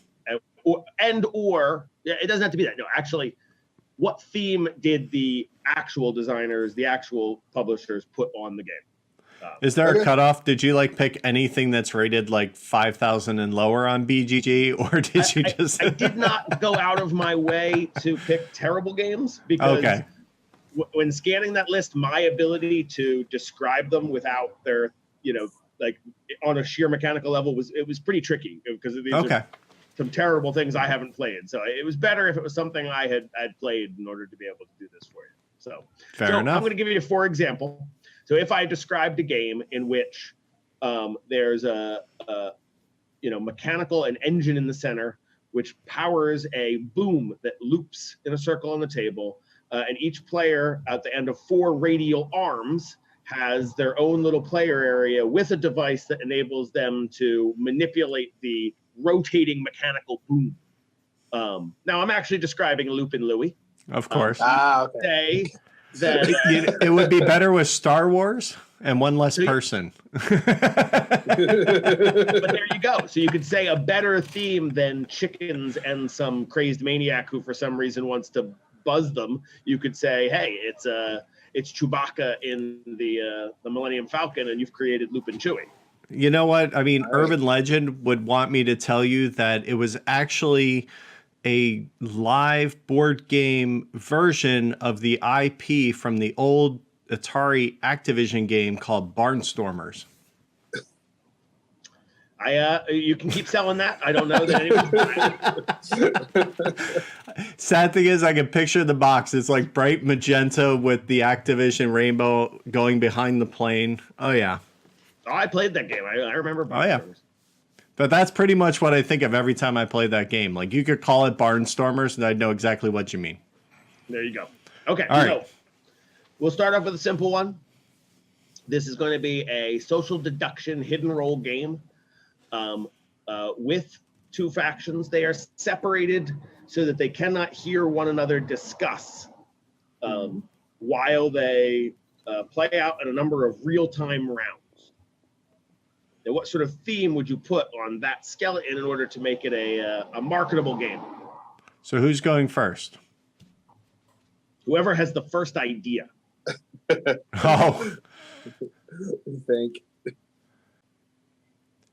S3: it doesn't have to be that. No, actually, what theme did the actual designers, the actual publishers put on the game?
S1: Is there a cutoff? Did you pick anything that's rated 5,000 and lower on BGG, or did you just?
S3: I did not go out of my way to pick terrible games because when scanning that list, my ability to describe them without their, on a sheer mechanical level was pretty tricky because these are some terrible things I haven't played. So it was better if it was something I had played in order to be able to do this for you. So
S1: fair enough.
S3: I'm going to give you for example. So if I described a game in which there's a mechanical an engine in the center, which powers a boom that loops in a circle on the table, and each player at the end of 4 radial arms has their own little player area with a device that enables them to manipulate the rotating mechanical boom. Now I'm actually describing Lupin Louie.
S1: Of course.
S3: Say that
S1: it would be better with Star Wars and one less person.
S3: But there you go. So you could say a better theme than chickens and some crazed maniac who for some reason wants to buzz them. You could say, hey, it's Chewbacca in the Millennium Falcon, and you've created Lupin Chewie.
S1: You know what? I mean, urban legend would want me to tell you that it was actually a live board game version of the IP from the old Atari Activision game called Barnstormers.
S3: You can keep selling that. I don't know that anyone's
S1: Sad thing is, I can picture the box. It's like bright magenta with the Activision rainbow going behind the plane. Oh yeah.
S3: Oh, I played that game. I remember Barnstormers.
S1: Oh yeah. But that's pretty much what I think of every time I play that game. You could call it Barnstormers, and I'd know exactly what you mean.
S3: There you go. Okay,
S1: all right.
S3: So we'll start off with a simple one. This is going to be a social deduction hidden role game with two factions. They are separated so that they cannot hear one another discuss while they play out in a number of real-time rounds. Now, what sort of theme would you put on that skeleton in order to make it a marketable game?
S1: So who's going first?
S3: Whoever has the first idea.
S1: Oh,
S4: I think.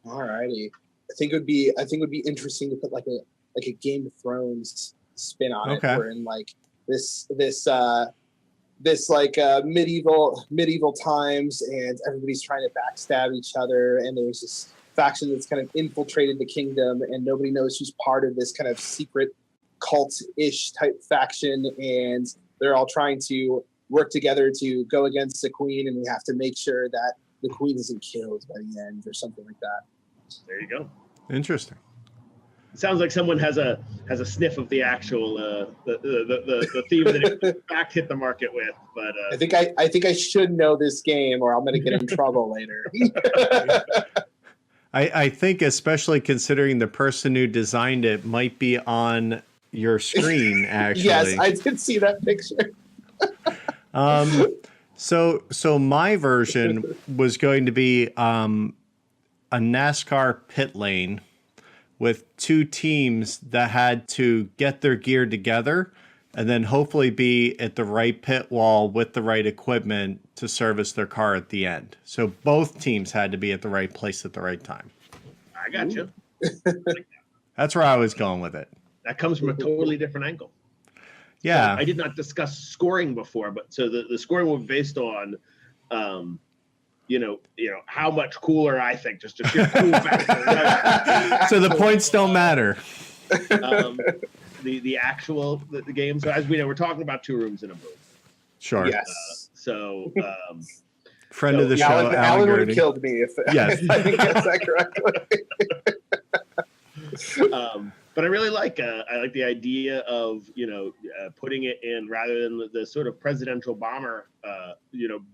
S4: Alrighty. I think it would be interesting to put like a Game of Thrones spin on it, where in like this like medieval times, and everybody's trying to backstab each other, and there's this faction that's kind of infiltrated the kingdom, and nobody knows who's part of this kind of secret cult-ish type faction, and they're all trying to work together to go against the queen, and we have to make sure that the queen isn't killed by the end or something like that.
S3: There you go.
S1: interesting.
S3: It sounds like someone has a sniff of the actual the theme that it in fact hit the market with. But
S4: I think I should know this game, or I'm going to get in trouble later.
S1: I think, especially considering the person who designed it might be on your screen, actually.
S4: Yes, I did see that picture.
S1: So my version was going to be a NASCAR pit lane with two teams that had to get their gear together and then hopefully be at the right pit wall with the right equipment to service their car at the end. So both teams had to be at the right place at the right time.
S3: I got you.
S1: That's where I was going with it.
S3: That comes from a totally different angle.
S1: Yeah.
S3: So I did not discuss scoring before, but so the scoring will be based on, how much cooler I think, just a sheer cool factor. Right?
S1: So the points don't matter.
S3: The actual game. So as we know, we're talking about 2 rooms in a booth.
S1: Sure.
S4: Yes.
S1: Friend of the show,
S4: Alan would have
S1: Gurney.
S4: killed me if
S1: Yes.
S4: I didn't guess that correctly.
S3: But I really like the idea of putting it in rather than the sort of presidential bomber,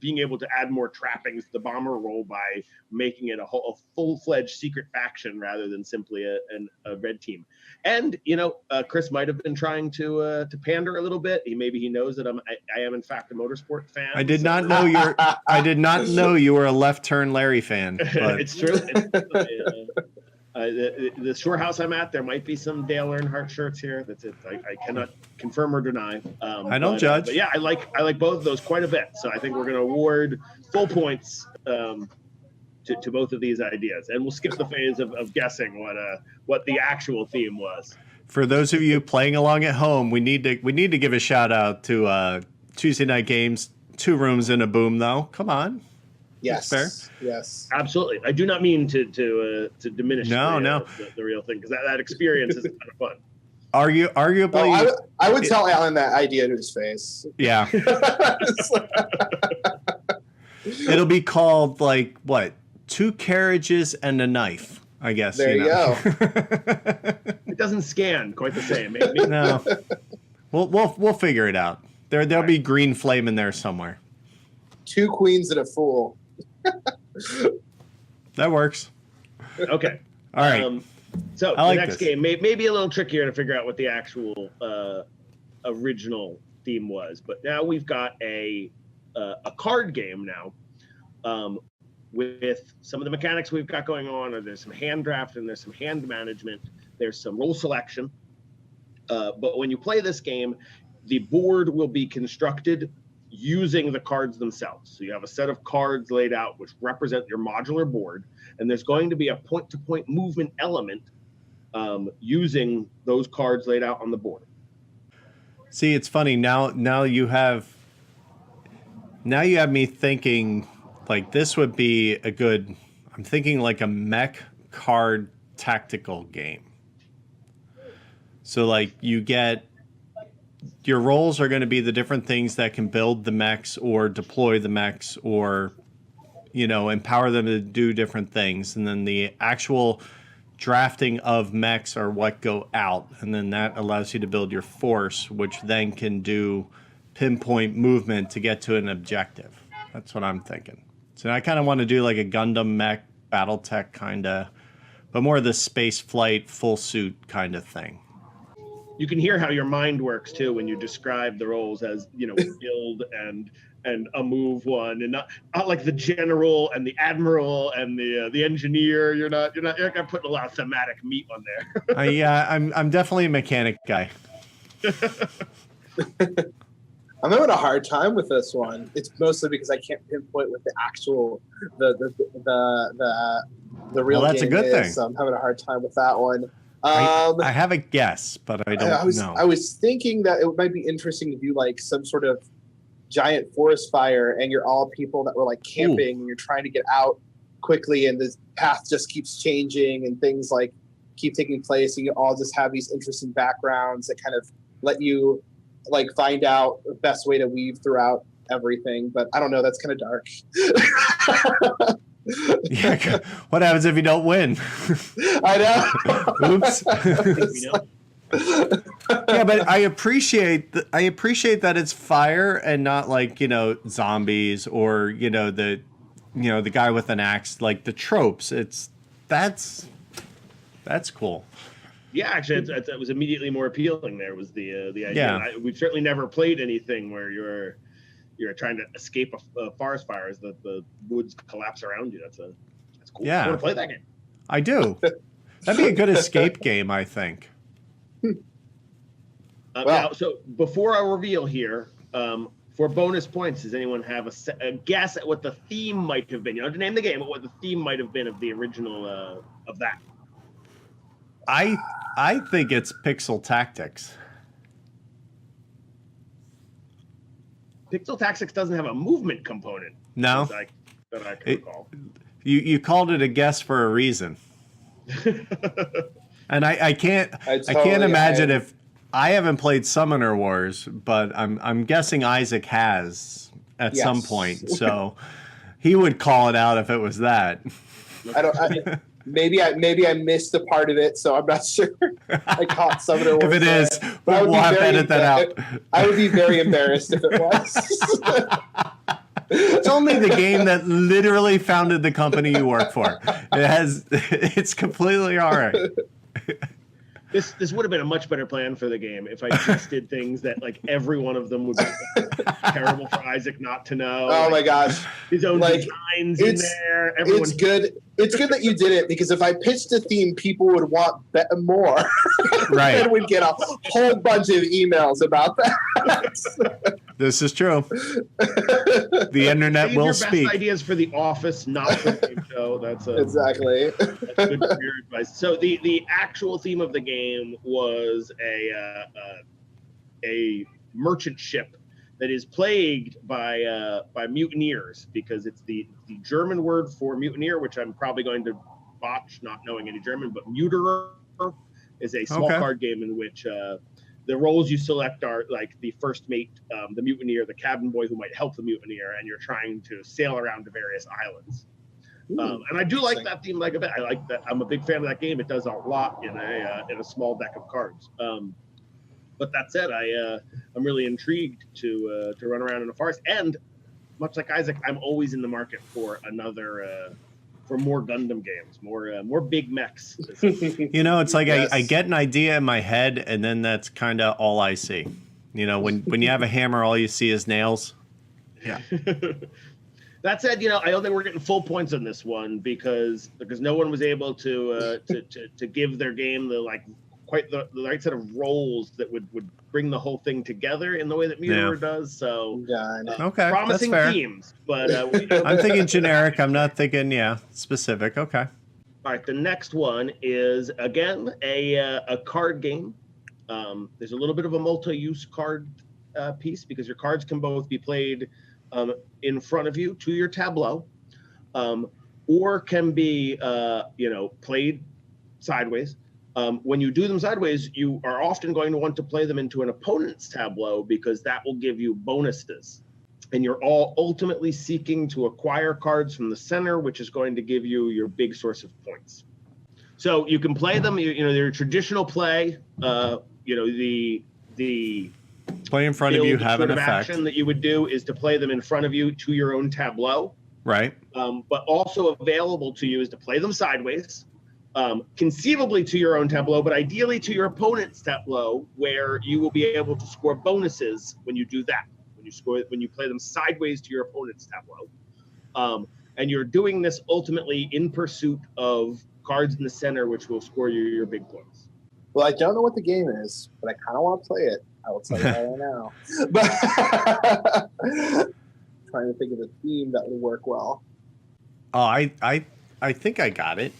S3: being able to add more trappings to the bomber role by making it a full-fledged secret faction rather than simply a red team. And Chris might have been trying to pander a little bit. Maybe he knows that I am in fact a motorsport fan.
S1: I did not know I did not know you were a Left Turn Larry fan. But.
S3: It's true. The shore house I'm at, there might be some Dale Earnhardt shirts here. That's it. I cannot confirm or deny.
S1: I don't judge.
S3: But yeah, I like both of those quite a bit. So I think we're going to award full points to both of these ideas, and we'll skip the phase of guessing what the actual theme was.
S1: For those of you playing along at home, we need to give a shout out to Tuesday Night Games. 2 rooms in a boom, though. Come on.
S4: Yes.
S1: That's fair.
S4: Yes.
S3: Absolutely. I do not mean to diminish the real thing, because that experience is kind of fun.
S1: Arguably,
S4: I would tell Alan that idea to his face.
S1: Yeah. It'll be called like what? 2 carriages and a knife, I guess.
S4: There you go.
S3: It doesn't scan quite the same. Maybe.
S1: No. We'll figure it out. There'll be green flame in there somewhere.
S4: 2 queens and a fool.
S1: That works.
S3: Okay.
S1: All right.
S3: So
S1: I like
S3: the next
S1: this.
S3: game may be a little trickier to figure out what the actual original theme was, but now we've got a card game now with some of the mechanics we've got going on. Or there's some hand draft and there's some hand management. There's some role selection. But when you play this game, the board will be constructed using the cards themselves. So you have a set of cards laid out which represent your modular board, and there's going to be a point-to-point movement element using those cards laid out on the board.
S1: See, it's funny now you have me thinking like this would be a good. I'm thinking like a mech card tactical game. So like you get. Your roles are going to be the different things that can build the mechs or deploy the mechs or, empower them to do different things. And then the actual drafting of mechs are what go out. And then that allows you to build your force, which then can do pinpoint movement to get to an objective. That's what I'm thinking. So I kind of want to do like a Gundam mech, BattleTech kind of, but more of the space flight, full suit kind of thing.
S3: You can hear how your mind works too when you describe the roles as, you know, build and a move one, and not like the general and the admiral and the engineer. You're not putting a lot of thematic meat on there.
S1: Yeah, I'm definitely a mechanic guy.
S4: I'm having a hard time with this one. It's mostly because I can't pinpoint what the actual the real.
S1: Well, that's
S4: game
S1: a good
S4: is,
S1: thing.
S4: So I'm having a hard time with that one.
S1: I have a guess, but I don't know.
S4: I was thinking that it might be interesting to do like some sort of giant forest fire, and you're all people that were like camping, and you're trying to get out quickly, and the path just keeps changing, and things like keep taking place, and you all just have these interesting backgrounds that kind of let you like find out the best way to weave throughout everything. But I don't know, that's kind of dark.
S1: Yeah, what happens if you don't win?
S4: I know.
S1: Oops. Yeah, but I appreciate that it's fire and not like, you know, zombies or, you know, the guy with an axe, like the tropes. That's cool.
S3: Yeah, actually, it was immediately more appealing. There was the idea.
S1: Yeah.
S3: We've certainly never played anything where you're trying to escape a forest fire as the woods collapse around you. That's cool.
S1: Yeah.
S3: I want to play that game.
S1: I do. That'd be a good escape game, I think.
S3: Now, so before I reveal here, for bonus points, does anyone have a guess at what the theme might have been? You don't have to name the game, but what the theme might have been of the original of that.
S1: I think it's Pixel Tactics.
S3: Pixel Tactics doesn't have a movement component.
S1: No.
S3: That I can recall.
S1: You called it a guess for a reason. And I can't imagine if I haven't played Summoner Wars, but I'm guessing Isaac has at some point. So he would call it out if it was that.
S4: Maybe I missed a part of it, so I'm not sure. I caught Summoner Wars.
S1: If it is, we'll have to edit that out.
S4: I would be very embarrassed if it was.
S1: It's only the game that literally founded the company you work for. It's completely all right.
S3: This would have been a much better plan for the game if I just did things that like every one of them would be terrible for Isaac not to know.
S4: Oh my gosh.
S3: His own designs in there.
S4: It's good. It's good that you did it, because if I pitched a theme, people would want more.
S1: Right.
S4: And we'd get a whole bunch of emails about that.
S1: This is true. The internet will speak.
S3: Your best ideas for the office, not for the game show.
S4: Exactly.
S3: That's good career advice. So the actual theme of the game was a merchant ship that is plagued by mutineers, because it's the German word for mutineer, which I'm probably going to botch, not knowing any German, but Muterer is a small card game in which the roles you select are like the first mate, the mutineer, the cabin boy who might help the mutineer, and you're trying to sail around to various islands. And I do like that theme like a bit. I like that. I'm a big fan of that game. It does a lot in a small deck of cards. But that said, I'm really intrigued to run around in a forest. And much like Isaac, I'm always in the market for for more Gundam games, more big mechs.
S1: You know, it's like I get an idea in my head, and then that's kind of all I see. You know, when you have a hammer, all you see is nails. Yeah.
S3: That said, you know, I don't think we're getting full points on this one because no one was able to give their game the right set of roles that would bring the whole thing together in the way that Muterer does. So
S1: okay,
S3: promising
S1: that's fair.
S3: Themes, but
S1: I'm thinking generic. I'm not thinking specific. Okay.
S3: All right, the next one is again a card game. There's a little bit of a multi-use card piece because your cards can both be played in front of you to your tableau, or can be played sideways. When you do them sideways, you are often going to want to play them into an opponent's tableau because that will give you bonuses. And you're all ultimately seeking to acquire cards from the center, which is going to give you your big source of points. So you can play them, your traditional play, the
S1: play in front of you have an effect.
S3: Action that you would do is to play them in front of you to your own tableau.
S1: Right.
S3: But also available to you is to play them sideways, conceivably to your own tableau, but ideally to your opponent's tableau, where you will be able to score bonuses when you do that. When you play them sideways to your opponent's tableau. And you're doing this ultimately in pursuit of cards in the center, which will score you your big points.
S4: Well, I don't know what the game is, but I kind of want to play it. I will tell you that right now. But trying to think of a theme that would work well.
S1: Oh, I think I got it.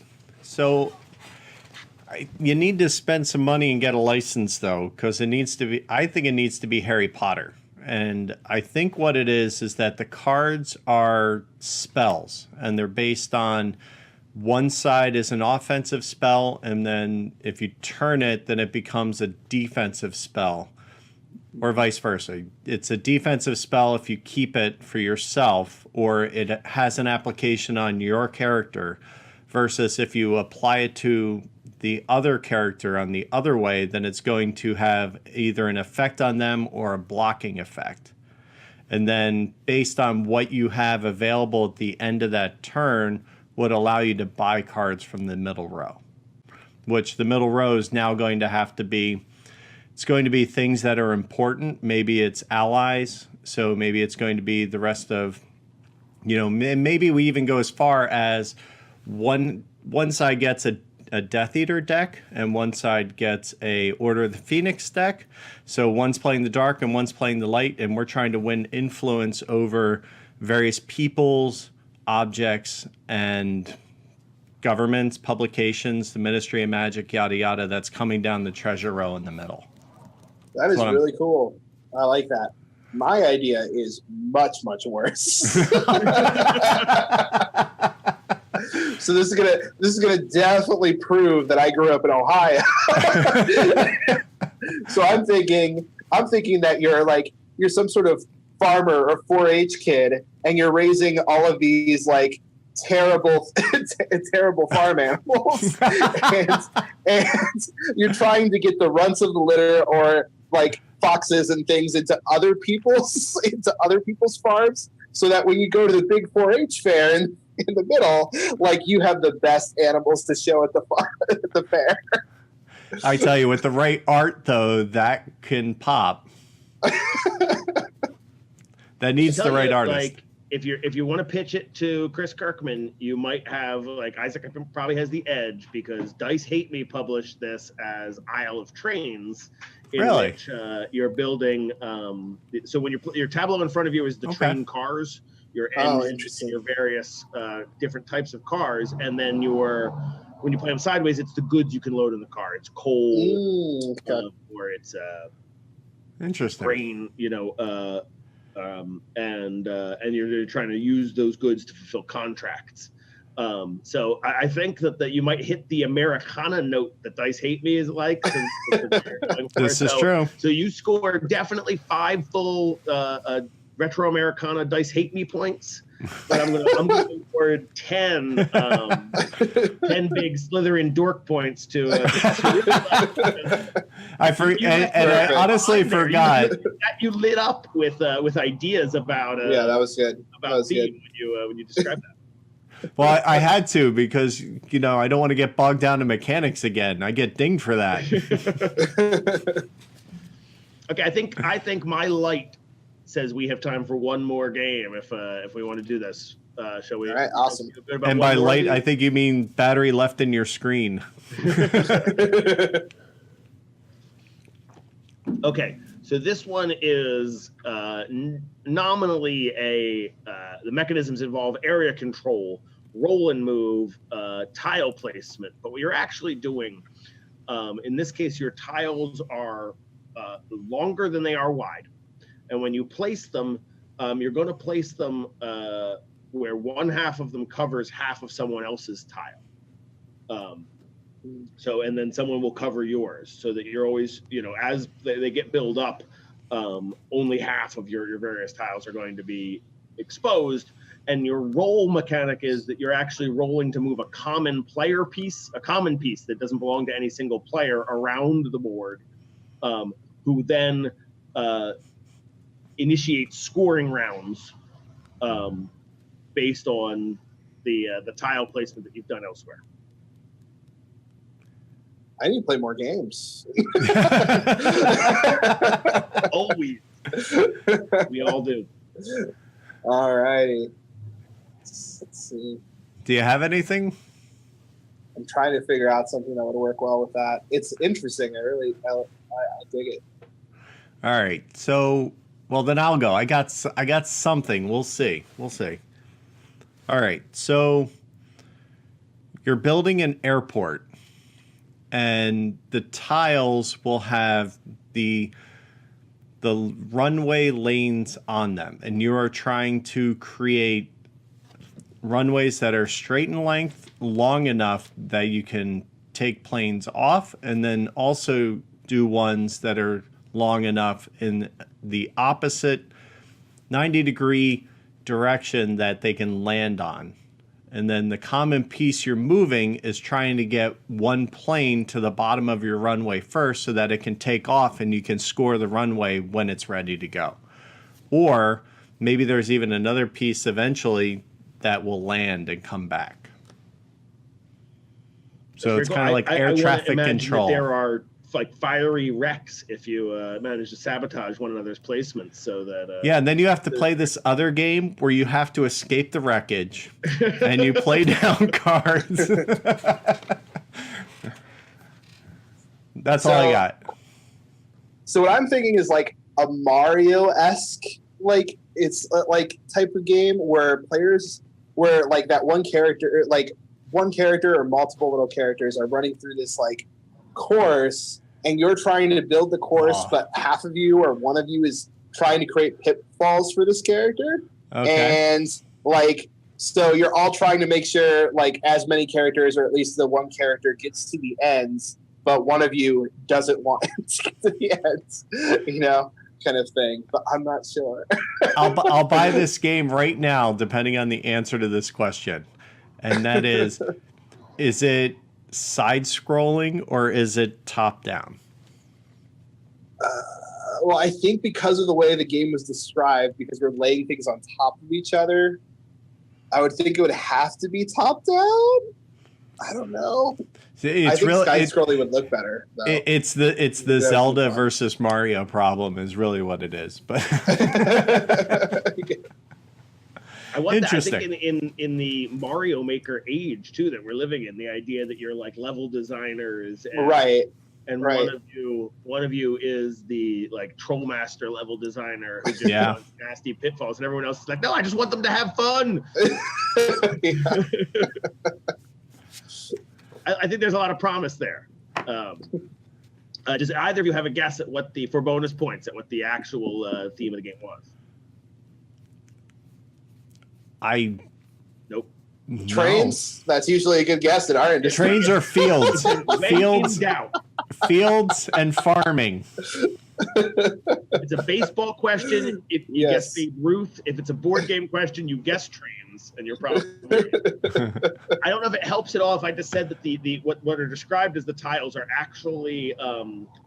S1: So you need to spend some money and get a license, though, because it needs to be. I think it needs to be Harry Potter. And I think what it is that the cards are spells, and they're based on one side is an offensive spell, and then if you turn it, then it becomes a defensive spell, or vice versa. It's a defensive spell if you keep it for yourself, or it has an application on your character, versus if you apply it to the other character on the other way, then it's going to have either an effect on them or a blocking effect. And then based on what you have available at the end of that turn would allow you to buy cards from the middle row, which the middle row is now going to have to be, it's going to be things that are important. Maybe it's allies. So maybe it's going to be the rest of, maybe we even go as far as one side gets a Death Eater deck, and one side gets a Order of the Phoenix deck. So one's playing the dark and one's playing the light, and we're trying to win influence over various peoples, objects, and governments, publications, the Ministry of Magic, yada yada, that's coming down the treasure row in the middle.
S4: That is really cool. I like that. My idea is much, much worse. So this is gonna definitely prove that I grew up in Ohio. So I'm thinking that you're some sort of farmer or 4-H kid, and you're raising all of these like terrible farm animals, and you're trying to get the runts of the litter, or like foxes and things, into other people's farms, so that when you go to the big 4-H fair in the middle, like, you have the best animals to show at the fair.
S1: I tell you, with the right art, though, that can pop. That needs the right artist.
S3: Like, if you want to pitch it to Chris Kirkman, you might have, like, Isaac probably has the edge, because Dice Hate Me published this as Isle of Trains, in which you're building. So when your tableau in front of you is the train cars, your engines, and your various different types of cars, and then when you play them sideways, it's the goods you can load in the car. It's coal, or it's
S1: interesting
S3: grain, and you're trying to use those goods to fulfill contracts. So I think that you might hit the Americana note that Dice Hate Me is like.
S1: This is true.
S3: So you score definitely 5 full Retro Americana Dice Hate Me points, but I'm going to award 10 big Slytherin dork points to.
S1: I honestly forgot.
S3: You lit up with ideas about.
S4: Yeah, that was good.
S3: About theme when you described that.
S1: Well, I had to, because I don't want to get bogged down in mechanics again. I get dinged for that.
S3: Okay, I think my light says we have time for one more game if we want to do this. Shall we?
S4: All right, awesome.
S1: And by light, I think you mean battery left in your screen.
S3: Okay, so this one is nominally the mechanisms involve area control, roll and move, tile placement. But what you're actually doing, in this case, your tiles are longer than they are wide. And when you place them, you're going to place them where one half of them covers half of someone else's tile. And then someone will cover yours, so that you're always, as they get built up, only half of your various tiles are going to be exposed. And your roll mechanic is that you're actually rolling to move a common piece that doesn't belong to any single player around the board, who then initiate scoring rounds based on the tile placement that you've done elsewhere.
S4: I need to play more games.
S3: Always. We all do.
S4: All righty. Let's see.
S1: Do you have anything?
S4: I'm trying to figure out something that would work well with that. It's interesting. I dig it.
S1: All right. So, well, then I'll go. I got something. We'll see. All right. So you're building an airport, and the tiles will have the runway lanes on them, and you are trying to create runways that are straight in length, long enough that you can take planes off, and then also do ones that are long enough in the opposite 90-degree direction that they can land on. And then the common piece you're moving is trying to get one plane to the bottom of your runway first so that it can take off and you can score the runway when it's ready to go. Or maybe there's even another piece eventually that will land and come back. So it's kind of like air traffic control.
S3: There are like fiery wrecks if you manage to sabotage one another's placements, so that
S1: yeah, and then you have to play this other game where you have to escape the wreckage and you play down cards. That's all I got.
S4: So what I'm thinking is like a Mario-esque, like it's like type of game where like that one character or multiple little characters are running through this like course, and you're trying to build the course, but half of you or one of you is trying to create pitfalls for this character. Okay. And like, so you're all trying to make sure like as many characters, or at least the one character, gets to the ends, but one of you doesn't want to get to the ends, kind of thing. But I'm not sure.
S1: I'll buy this game right now, depending on the answer to this question. And that is it side-scrolling or is it top-down?
S4: Well, I think because of the way the game was described, because we're laying things on top of each other, I would think it would have to be top-down. I don't know. I think side-scrolling would look better.
S1: It's the Zelda versus Mario problem is really what it is. But
S3: I think in the Mario Maker age too that we're living in, the idea that you're like level designers, and,
S4: right?
S3: And one of you is the like troll master level designer who just wants nasty pitfalls, and everyone else is like, no, I just want them to have fun. I think there's a lot of promise there. Does either of you have a guess at what for bonus points at what the actual theme of the game was?
S1: Nope.
S4: Trains? That's usually a good guess in our industry.
S1: Trains or fields. Fields and farming.
S3: It's a baseball question. If you guess Babe Ruth. If it's a board game question, you guess trains, and you're probably I don't know if it helps at all if I just said that what are described as the tiles are actually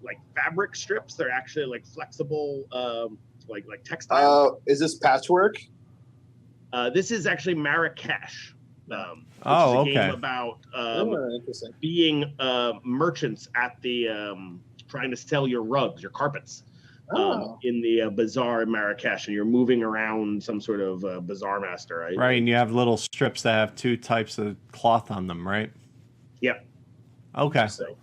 S3: like fabric strips. They're actually like flexible like textile.
S4: Is this patchwork?
S3: This is actually Marrakesh. Which is a game about being merchants at the trying to sell your rugs, your carpets, in the bazaar in Marrakesh, and you're moving around some sort of bazaar master, right?
S1: Right, and you have little strips that have two types of cloth on them, right?
S3: Yep.
S1: Okay.
S3: So,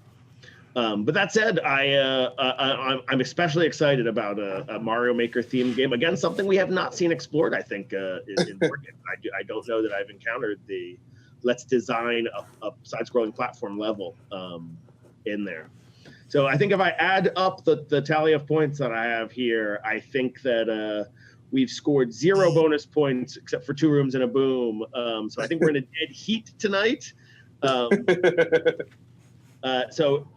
S3: but that said, I'm especially excited about a Mario Maker themed game. Again, something we have not seen explored, I think, in board games. I don't know that I've encountered the let's design a side-scrolling platform level in there. So I think if I add up the tally of points that I have here, I think that we've scored 0 bonus points except for 2 rooms and a boom. So I think we're in a dead heat tonight. So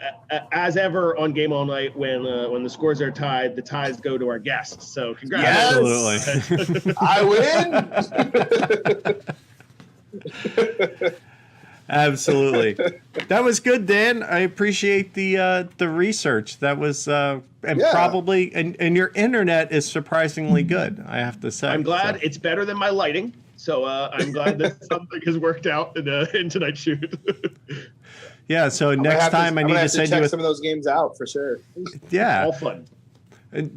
S3: as ever on Game All Night, when the scores are tied, the ties go to our guests. So congrats!
S4: Yes! Absolutely, I win.
S1: Absolutely, that was good, Dan. I appreciate the research. That was probably and your internet is surprisingly good, I have to say.
S3: I'm glad it's better than my lighting. So I'm glad that something has worked out in tonight's shoot.
S1: Yeah, so next time I need to send you
S4: some of those games out for sure.
S1: Yeah.
S3: All fun.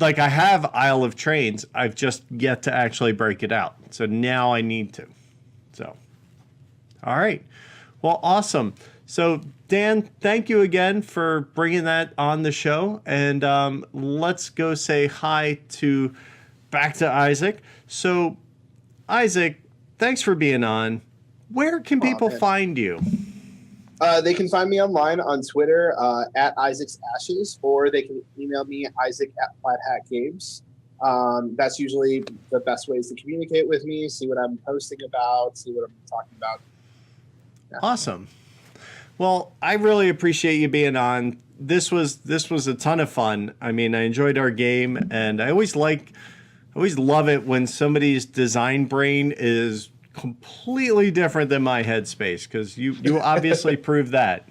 S1: Like I have Isle of Trains, I've just yet to actually break it out. So now I need to. So, all right. Well, awesome. So Dan, thank you again for bringing that on the show. And let's go say hi back to Isaac. So Isaac, thanks for being on. Where can people find you?
S4: They can find me online on Twitter at Isaac's Ashes, or they can email me Isaac@Plaid Hat Games. That's usually the best ways to communicate with me, see what I'm posting about, see what I'm talking about. Yeah.
S1: Awesome. Well, I really appreciate you being on. This was a ton of fun. I mean, I enjoyed our game, and I always love it when somebody's design brain is completely different than my headspace, because you obviously proved that.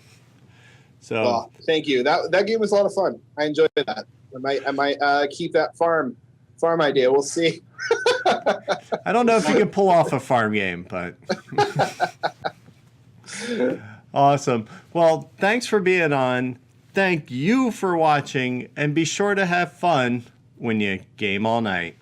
S1: So
S4: well, thank you. That game was a lot of fun. I enjoyed that. I might keep that farm idea. We'll see.
S1: I don't know if you can pull off a farm game, but awesome. Well, thanks for being on. Thank you for watching, and be sure to have fun when you game all night.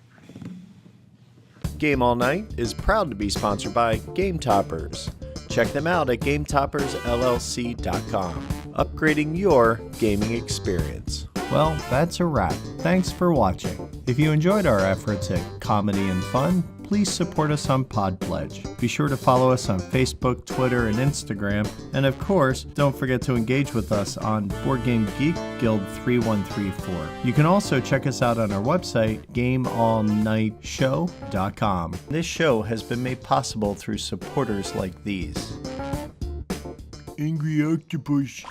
S1: Game All Night is proud to be sponsored by Game Toppers. Check them out at GameToppersLLC.com, upgrading your gaming experience. Well, that's a wrap. Thanks for watching. If you enjoyed our efforts at comedy and fun, please support us on Podpledge. Be sure to follow us on Facebook, Twitter, and Instagram. And of course, don't forget to engage with us on Board Game Geek Guild 3134. You can also check us out on our website, GameAllNightShow.com. This show has been made possible through supporters like these. Angry Octopus.